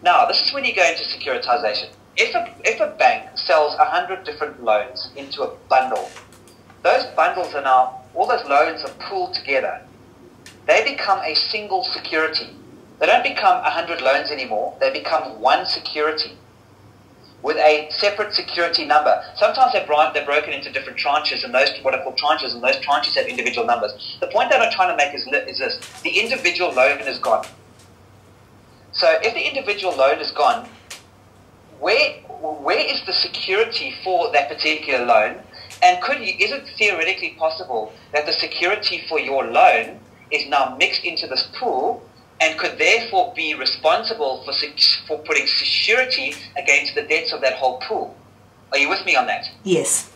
Now, this is when you go into securitization. If a bank sells 100 different loans into a bundle, those bundles are now, all those loans are pooled together. They become a single security. They don't become 100 loans anymore. They become one security with a separate security number. Sometimes they're broken into different tranches, and those what are called tranches, and those tranches have individual numbers. The point that I'm trying to make is this. The individual loan is gone. So if the individual loan is gone, where is the security for that particular loan? And is it theoretically possible that the security for your loan is now mixed into this pool and could therefore be responsible for putting security against the debts of that whole pool. Are you with me on that? Yes.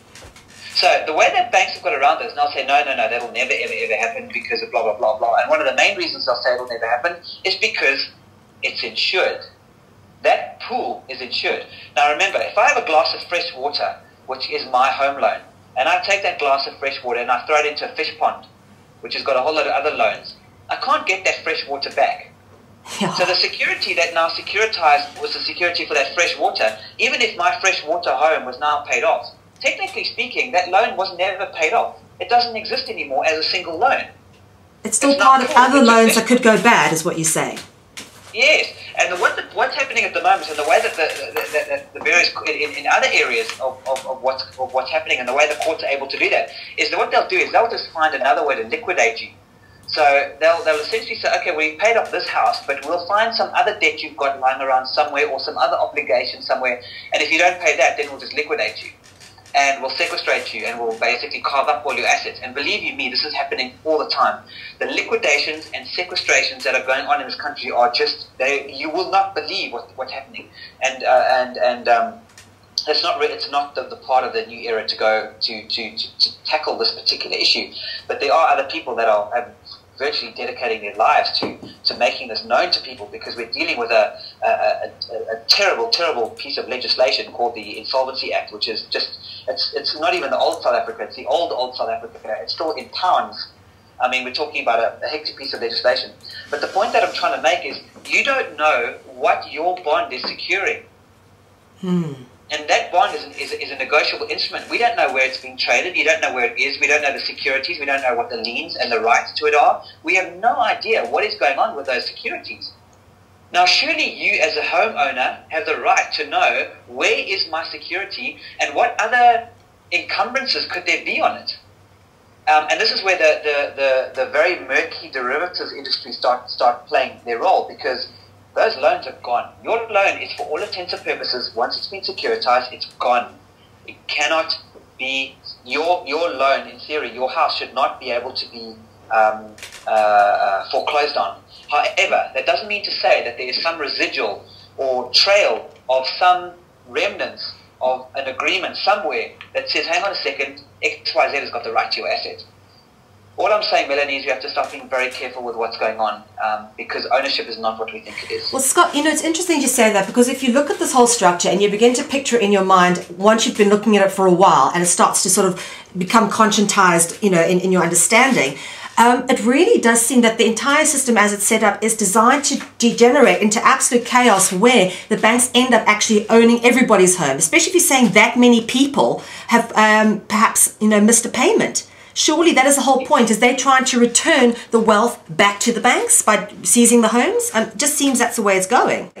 So the way that banks have got around this, and they'll say, no, that'll never, ever happen because of blah, blah, blah, blah. And one of the main reasons they'll say it'll never happen is because it's insured. That pool is insured. Now remember, if I have a glass of fresh water, which is my home loan, and I take that glass of fresh water and I throw it into a fish pond, which has got a whole lot of other loans, I can't get that fresh water back. Yeah. So the security that now securitized was the security for that fresh water. Even if my fresh water home was now paid off, technically speaking, that loan was never paid off. It doesn't exist anymore as a single loan. It's still part of other loans that could go bad, is what you're saying. Yes, and what's happening at the moment, and the way that the various in other areas of what's happening, and the way the courts are able to do that, is that what they'll do is they'll just find another way to liquidate you. So they'll essentially say, okay, we paid off this house, but we'll find some other debt you've got lying around somewhere, or some other obligation somewhere, and if you don't pay that, then we'll just liquidate you. And we'll sequestrate you, and we'll basically carve up all your assets. And believe you me, this is happening all the time. The liquidations and sequestrations that are going on in this country are just, you will not believe what's happening. And it's not the part of the new era to go to tackle this particular issue. But there are other people that are virtually dedicating their lives to making this known to people, because we're dealing with a terrible piece of legislation called the Insolvency Act, which is just, it's not even the old South Africa, it's the old South Africa. It's still in pounds. I mean, we're talking about a hectic piece of legislation. But the point that I'm trying to make is, you don't know what your bond is securing. And that bond is a negotiable instrument. We don't know where it's being traded. You don't know where it is. We don't know the securities. We don't know what the liens and the rights to it are. We have no idea what is going on with those securities. Now, surely you as a homeowner have the right to know, where is my security and what other encumbrances could there be on it? And this is where the very murky derivatives industry start playing their role, because those loans are gone. Your loan is, for all intents and purposes, once it's been securitized, it's gone. It cannot be your loan. In theory, your house should not be able to be foreclosed on. However, that doesn't mean to say that there is some residual or trail of some remnants of an agreement somewhere that says, hang on a second, XYZ has got the right to your asset. All I'm saying, Melanie, is you have to start being very careful with what's going on, because ownership is not what we think it is. Well, Scott, it's interesting you say that, because if you look at this whole structure and you begin to picture it in your mind, once you've been looking at it for a while and it starts to sort of become conscientized, in your understanding, it really does seem that the entire system as it's set up is designed to degenerate into absolute chaos, where the banks end up actually owning everybody's home, especially if you're saying that many people have perhaps missed a payment. Surely that is the whole point, is they're trying to return the wealth back to the banks by seizing the homes? Just seems that's the way it's going.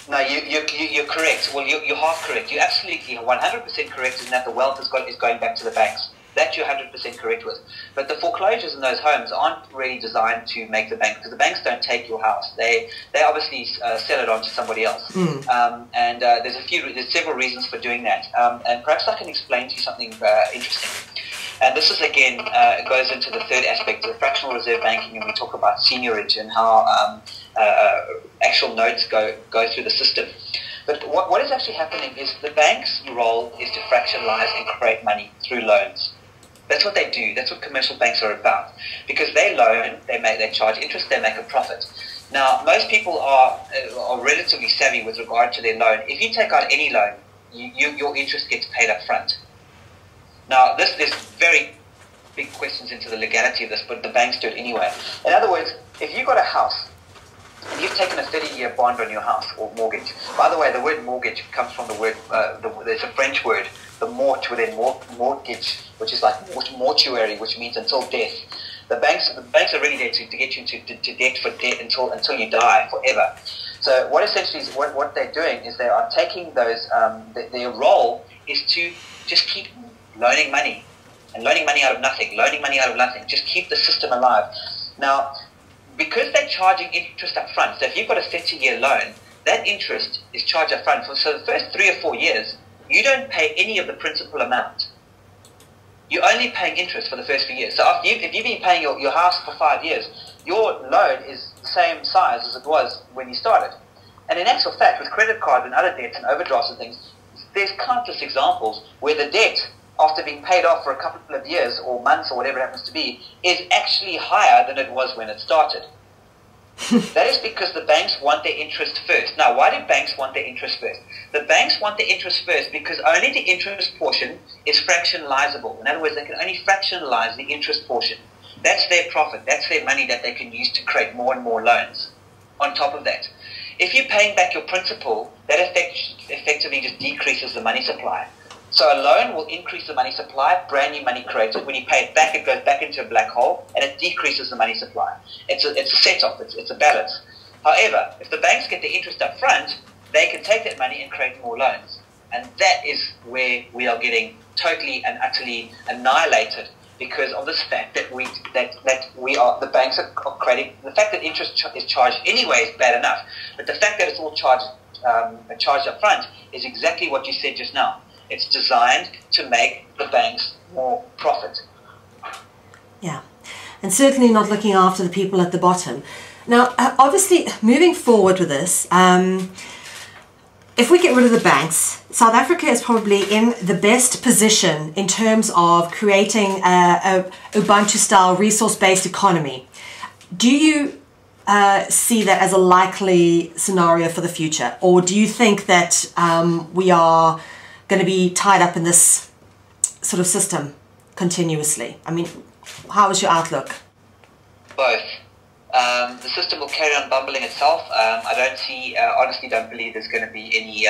No, you're correct. Well, you're half correct. You're absolutely 100% correct in that the wealth is going back to the banks. That you're 100% correct with. But the foreclosures in those homes aren't really designed to make the bank, because the banks don't take your house. They obviously sell it on to somebody else. And there's several reasons for doing that. And perhaps I can explain to you something interesting. And this is, again, goes into the third aspect of the fractional reserve banking, and we talk about seniorage and how actual notes go through the system. But what is actually happening is the bank's role is to fractionalize and create money through loans. That's what they do. That's what commercial banks are about. Because they loan, they charge interest, they make a profit. Now, most people are relatively savvy with regard to their loan. If you take out any loan, your interest gets paid up front. Now, there's very big questions into the legality of this, but the banks do it anyway. In other words, if you've got a house, and you've taken a 30-year bond on your house, or mortgage. By the way, the word mortgage comes from the word, there's a French word, the mort within mortgage, which is like mortuary, which means until death. The banks are really there to get you into debt for debt until you die, forever. So what essentially is what they're doing is they are taking those, their role is to just keep loaning money, and loaning money out of nothing, just keep the system alive. Now, because they're charging interest up front, so if you've got a 30-year loan, that interest is charged up front. So the first 3 or 4 years, you don't pay any of the principal amount. you're only paying interest for the first few years. So if you've been paying your house for 5 years, your loan is the same size as it was when you started. And in actual fact, with credit cards and other debts and overdrafts and things, there's countless examples where the debt, after being paid off for a couple of years or months or whatever it happens to be, is actually higher than it was when it started. That is because the banks want their interest first. Now, why do banks want their interest first? The banks want their interest first because only the interest portion is fractionalizable. In other words, they can only fractionalize the interest portion. That's their profit. That's their money that they can use to create more and more loans. On top of that, if you're paying back your principal, that effectively just decreases the money supply. So a loan will increase the money supply, brand new money created. When you pay it back, it goes back into a black hole, and it decreases the money supply. It's a set-off, it's a balance. However, if the banks get the interest up front, they can take that money and create more loans. And that is where we are getting totally and utterly annihilated because of this fact that the banks are creating, the fact that interest is charged anyway is bad enough, but the fact that it's all charged up front is exactly what you said just now. It's designed to make the banks more profit. Yeah, and certainly not looking after the people at the bottom. Now, obviously, moving forward with this, if we get rid of the banks, South Africa is probably in the best position in terms of creating a Ubuntu-style resource-based economy. Do you see that as a likely scenario for the future? Or do you think that we are going to be tied up in this sort of system continuously? I mean, how is your outlook? Both. The system will carry on bumbling itself. Honestly don't believe there's going to be any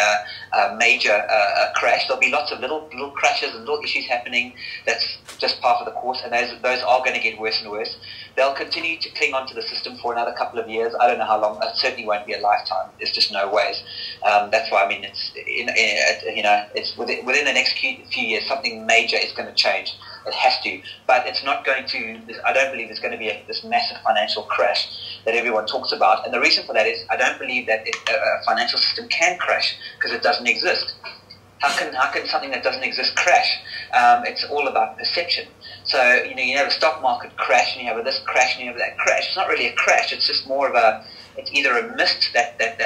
major crash. There'll be lots of little crashes and little issues happening. That's just part of the course, and those are going to get worse and worse. They'll continue to cling onto the system for another couple of years. I don't know how long. It certainly won't be a lifetime. There's just no ways. That's why, I mean, it's within the next few years, something major is going to change. It has to, but it's not going to. I don't believe there's going to be this massive financial crash that everyone talks about. And the reason for that is I don't believe that a financial system can crash because it doesn't exist. How can something that doesn't exist crash? It's all about perception. So you have a stock market crash, and you have this crash, and you have that crash. It's not really a crash. It's just more of it's either a mist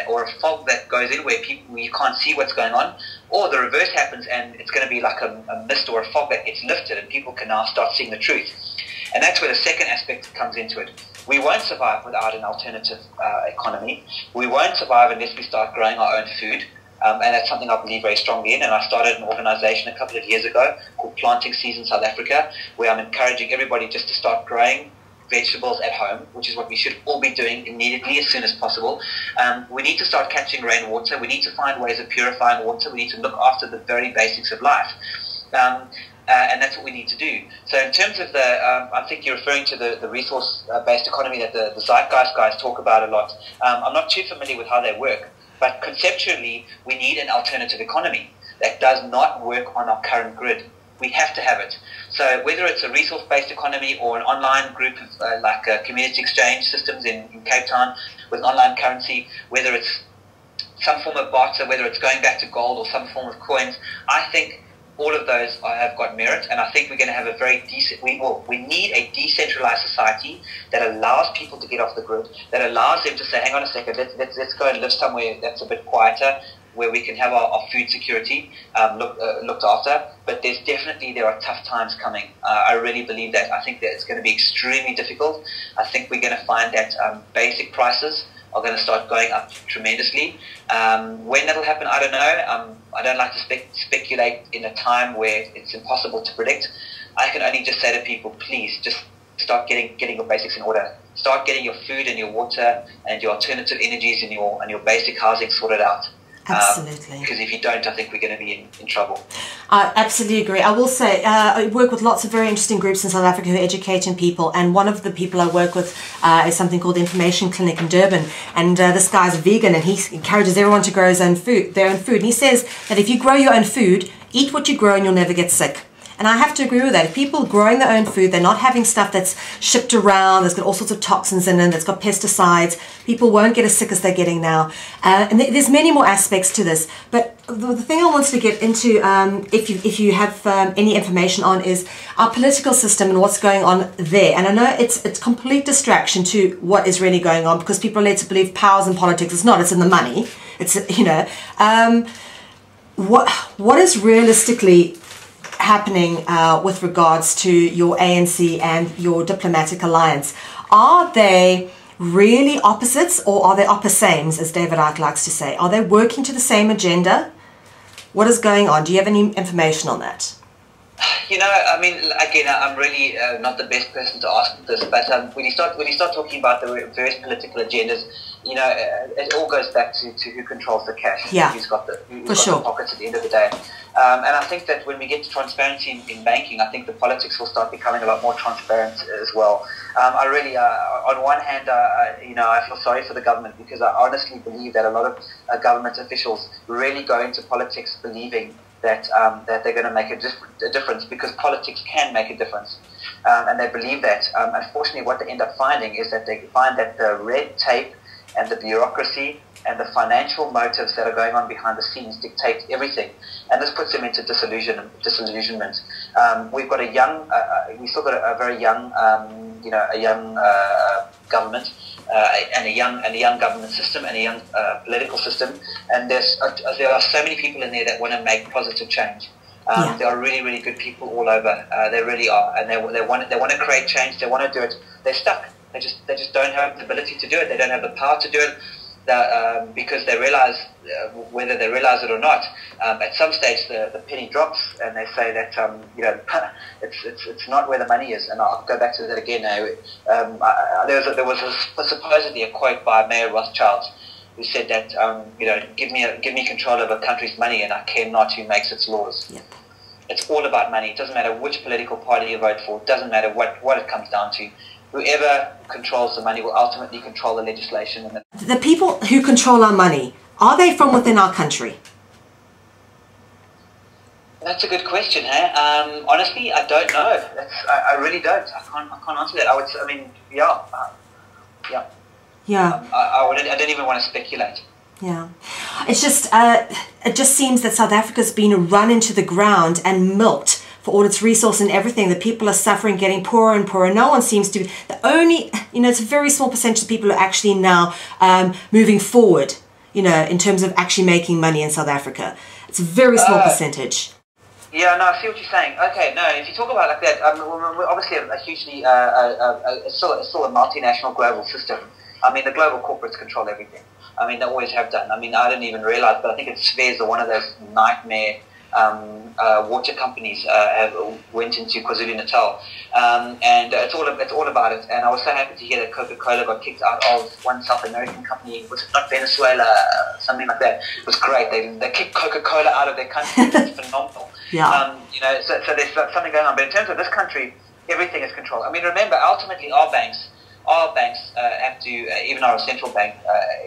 or a fog that goes in where you can't see what's going on, or the reverse happens and it's going to be like a mist or a fog that gets lifted and people can now start seeing the truth. And that's where the second aspect comes into it. We won't survive without an alternative economy. We won't survive unless we start growing our own food. And that's something I believe very strongly in. And I started an organization a couple of years ago called Planting Season South Africa, where I'm encouraging everybody just to start growing vegetables at home, which is what we should all be doing immediately as soon as possible. We need to start catching rainwater. We need to find ways of purifying water. We need to look after the very basics of life. And that's what we need to do. So in terms of I think you're referring to the resource-based economy that the Zeitgeist guys talk about a lot. I'm not too familiar with how they work, but conceptually, we need an alternative economy that does not work on our current grid. We have to have it. So whether it's a resource-based economy or an online group of like community exchange systems in Cape Town with online currency, whether it's some form of barter, whether it's going back to gold or some form of coins, I think all of those have got merit, and I think we're going to have a very decent. We need a decentralized society that allows people to get off the grid, that allows them to say, "Hang on a second, let's go and live somewhere that's a bit quieter, where we can have our food security looked after." But there are tough times coming. I really believe that. I think that it's going to be extremely difficult. I think we're going to find that basic prices are going to start going up tremendously. When that'll happen, I don't know. I don't like to speculate in a time where it's impossible to predict. I can only just say to people, please, just start getting your basics in order. Start getting your food and your water and your alternative energies and your basic housing sorted out. Absolutely. Because if you don't, I think we're going to be in trouble. I absolutely agree. I will say, I work with lots of very interesting groups in South Africa who are educating people, and one of the people I work with is something called Information Clinic in Durban, and this guy's vegan, and he encourages everyone to grow their own food. And he says that if you grow your own food, eat what you grow and you'll never get sick. And I have to agree with that. If people are growing their own food, they're not having stuff that's shipped around, that's got all sorts of toxins in it, that's got pesticides, people won't get as sick as they're getting now. And there's many more aspects to this. But the thing I wanted to get into, if you have any information on, is our political system and what's going on there. And I know it's complete distraction to what is really going on, because people are led to believe power's in politics. It's not. It's in the money. It's, you know, what is realistically happening with regards to your ANC and your diplomatic alliance? Are they really opposites, or are they opposames, as David Icke likes to say? Are they working to the same agenda? What is going on? Do you have any information on that? You know, I mean, again, I'm really not the best person to ask this, but when you start talking about the various political agendas, you know, it all goes back to who controls the cash, yeah, who's got the sure. pockets at the end of the day. And I think that when we get to transparency in banking, I think the politics will start becoming a lot more transparent as well. I really, on one hand, you know, I feel sorry for the government, because I honestly believe that a lot of government officials really go into politics believing that they're going to make a difference, because politics can make a difference, and they believe that. Unfortunately, what they end up finding is that they find that the red tape and the bureaucracy and the financial motives that are going on behind the scenes dictate everything, and this puts them into disillusionment. We've got we still got a very young, you know, a young government. And a young government system, and a young political system, and there are so many people in there that want to make positive change. There are really, really good people all over. They really are, and they want to create change. They want to do it. They're stuck. They just don't have the ability to do it. They don't have the power to do it. Because they realize, whether they realize it or not, at some stage the penny drops, and they say that you know, it's not where the money is. And I'll go back to that again now. There was supposedly a quote by Mayor Rothschild, who said that you know, give me control of a country's money, and I care not who makes its laws. Yep. It's all about money. It doesn't matter which political party you vote for. It doesn't matter what it comes down to. Whoever controls the money will ultimately control the legislation. And the people who control our money, are they from within our country? That's a good question, hey? Honestly, I don't know. I really don't. I can't answer that. I mean, yeah. I don't even want to speculate. Yeah, it's just it just seems that South Africa's been run into the ground and milked for all its resource and everything. The people are suffering, getting poorer and poorer. No one seems to be, the only, you know, it's a very small percentage of people who are actually now moving forward, you know, in terms of actually making money in South Africa. It's a very small percentage. Yeah, no, I see what you're saying. Okay, no, if you talk about it like that, we're obviously a hugely, still a multinational global system. I mean, the global corporates control everything. I mean, they always have done. I mean, I didn't even realize, but I think it's Suez, one of those nightmare water companies went into KwaZulu-Natal, and it's all about it. And I was so happy to hear that Coca-Cola got kicked out of one South American company. Was it not Venezuela, something like that? It was great. They kicked Coca-Cola out of their country. It's phenomenal. Yeah. You know, so there's something going on. But in terms of this country, everything is controlled. I mean, remember, ultimately, our banks have to, even our central bank,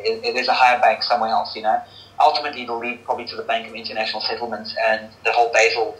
there's a higher bank somewhere else, you know. Ultimately, it'll lead probably to the Bank of International Settlements and the whole Basel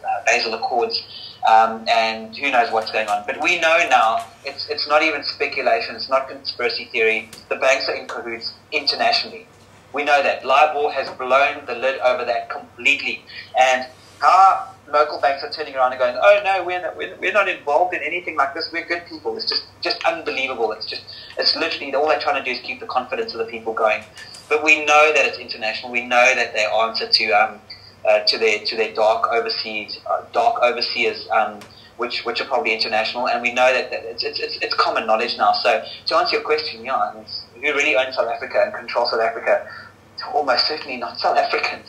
Accords, and who knows what's going on. But we know now, it's not even speculation, it's not conspiracy theory. The banks are in cahoots internationally. We know that. LIBOR has blown the lid over that completely. And our local banks are turning around and going, oh no, we're not involved in anything like this. We're good people. It's just unbelievable. It's literally, all they're trying to do is keep the confidence of the people going. But we know that it's international. We know that they answer to their dark overseers, which are probably international. And we know that it's common knowledge now. So to answer your question, yeah, who really owns South Africa and controls South Africa? Almost certainly not South Africans.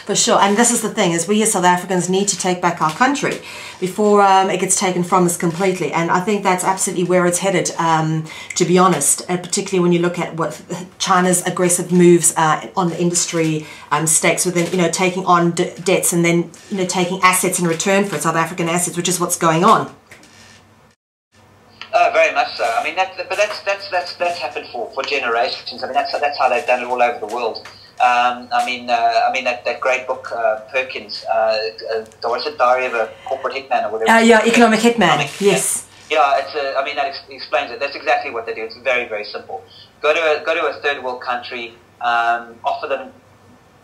For sure, and this is the thing, is we as South Africans need to take back our country before it gets taken from us completely, and I think that's absolutely where it's headed, to be honest, particularly when you look at what China's aggressive moves on the industry stakes within, you know, taking on debts and then, you know, taking assets in return for South African assets, which is what's going on. Very much so. I mean, that's happened for generations. I mean, that's how they've done it all over the world. I mean that great book, Perkins, what is it, Diary of a Corporate Hitman or whatever. Yeah, Economic Hitman. Yes. Yeah, it's I mean that explains it. That's exactly what they do. It's very, very simple. Go to a third world country, offer them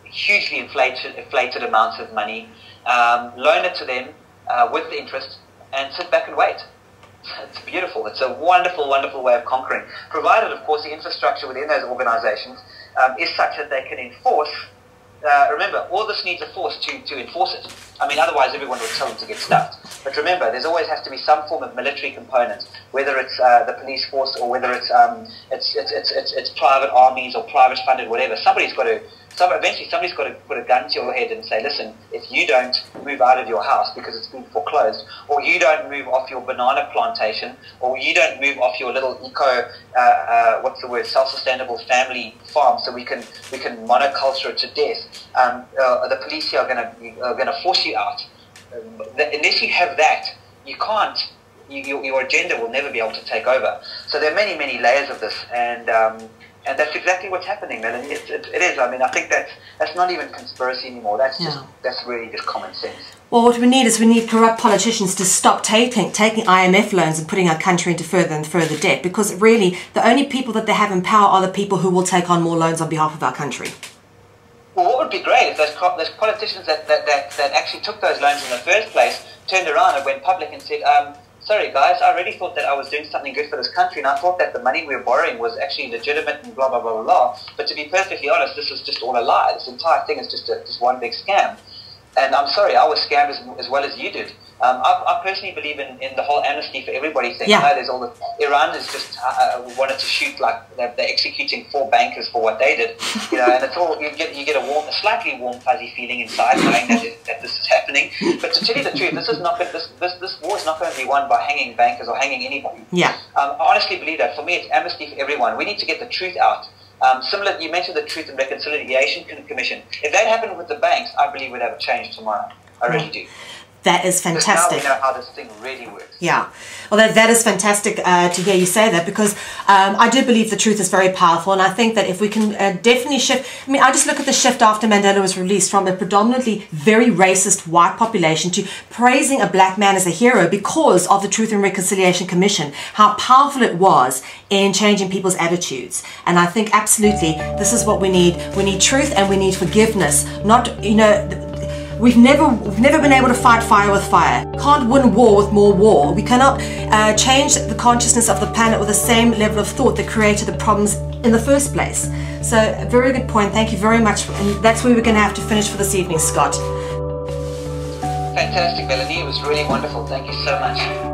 hugely inflated amounts of money, loan it to them with the interest, and sit back and wait. It's beautiful. It's a wonderful, wonderful way of conquering, provided, of course, the infrastructure within those organizations is such that they can enforce. Remember, all this needs a force to enforce it. I mean, otherwise everyone would tell them to get stuffed. But remember, there's always has to be some form of military component, whether it's the police force or whether it's private armies or private funded, whatever. Eventually somebody's got to put a gun to your head and say, listen, if you don't move out of your house because it's been foreclosed, or you don't move off your banana plantation, or you don't move off your little self-sustainable family farm, so we can monoculture it to death, the police here are going to force you out. Unless you have that, you can't. Your agenda will never be able to take over. So there are many, many layers of this, and that's exactly what's happening, man. It is. I mean, I think that's not even conspiracy anymore. That's really just common sense. Well, what we need corrupt politicians to stop taking IMF loans and putting our country into further and further debt, because really the only people that they have in power are the people who will take on more loans on behalf of our country. Well, what would be great if those politicians that actually took those loans in the first place turned around and went public and said, sorry guys, I really thought that I was doing something good for this country, and I thought that the money we were borrowing was actually legitimate and blah, blah, blah, blah, blah. But to be perfectly honest, this is just all a lie. This entire thing is just one big scam. And I'm sorry, I was scammed as well as you did. I personally believe in the whole amnesty for everybody thing. Yeah. There's all the Iran is just wanted to shoot, like they're executing 4 bankers for what they did, and it's all you get a slightly warm fuzzy feeling inside knowing that this is happening. But to tell you the truth, this war is not going to be won by hanging bankers or hanging anybody. Yeah. I honestly believe that. For me, it's amnesty for everyone. We need to get the truth out. Similar, you mentioned the Truth and Reconciliation Commission. If that happened with the banks, I believe we'd have a change tomorrow. I really do. That is fantastic. Because now we know how this thing really works. Yeah. Well, that is fantastic to hear you say that, because I do believe the truth is very powerful, and I think that if we can definitely shift. I mean, I just look at the shift after Mandela was released from a predominantly very racist white population to praising a black man as a hero because of the Truth and Reconciliation Commission, how powerful it was in changing people's attitudes. And I think absolutely this is what we need. We need truth and we need forgiveness. Not, We've never been able to fight fire with fire. Can't win war with more war. We cannot change the consciousness of the planet with the same level of thought that created the problems in the first place. So, a very good point. Thank you very much. And that's where we're going to have to finish for this evening, Scott. Fantastic, Melanie. It was really wonderful. Thank you so much.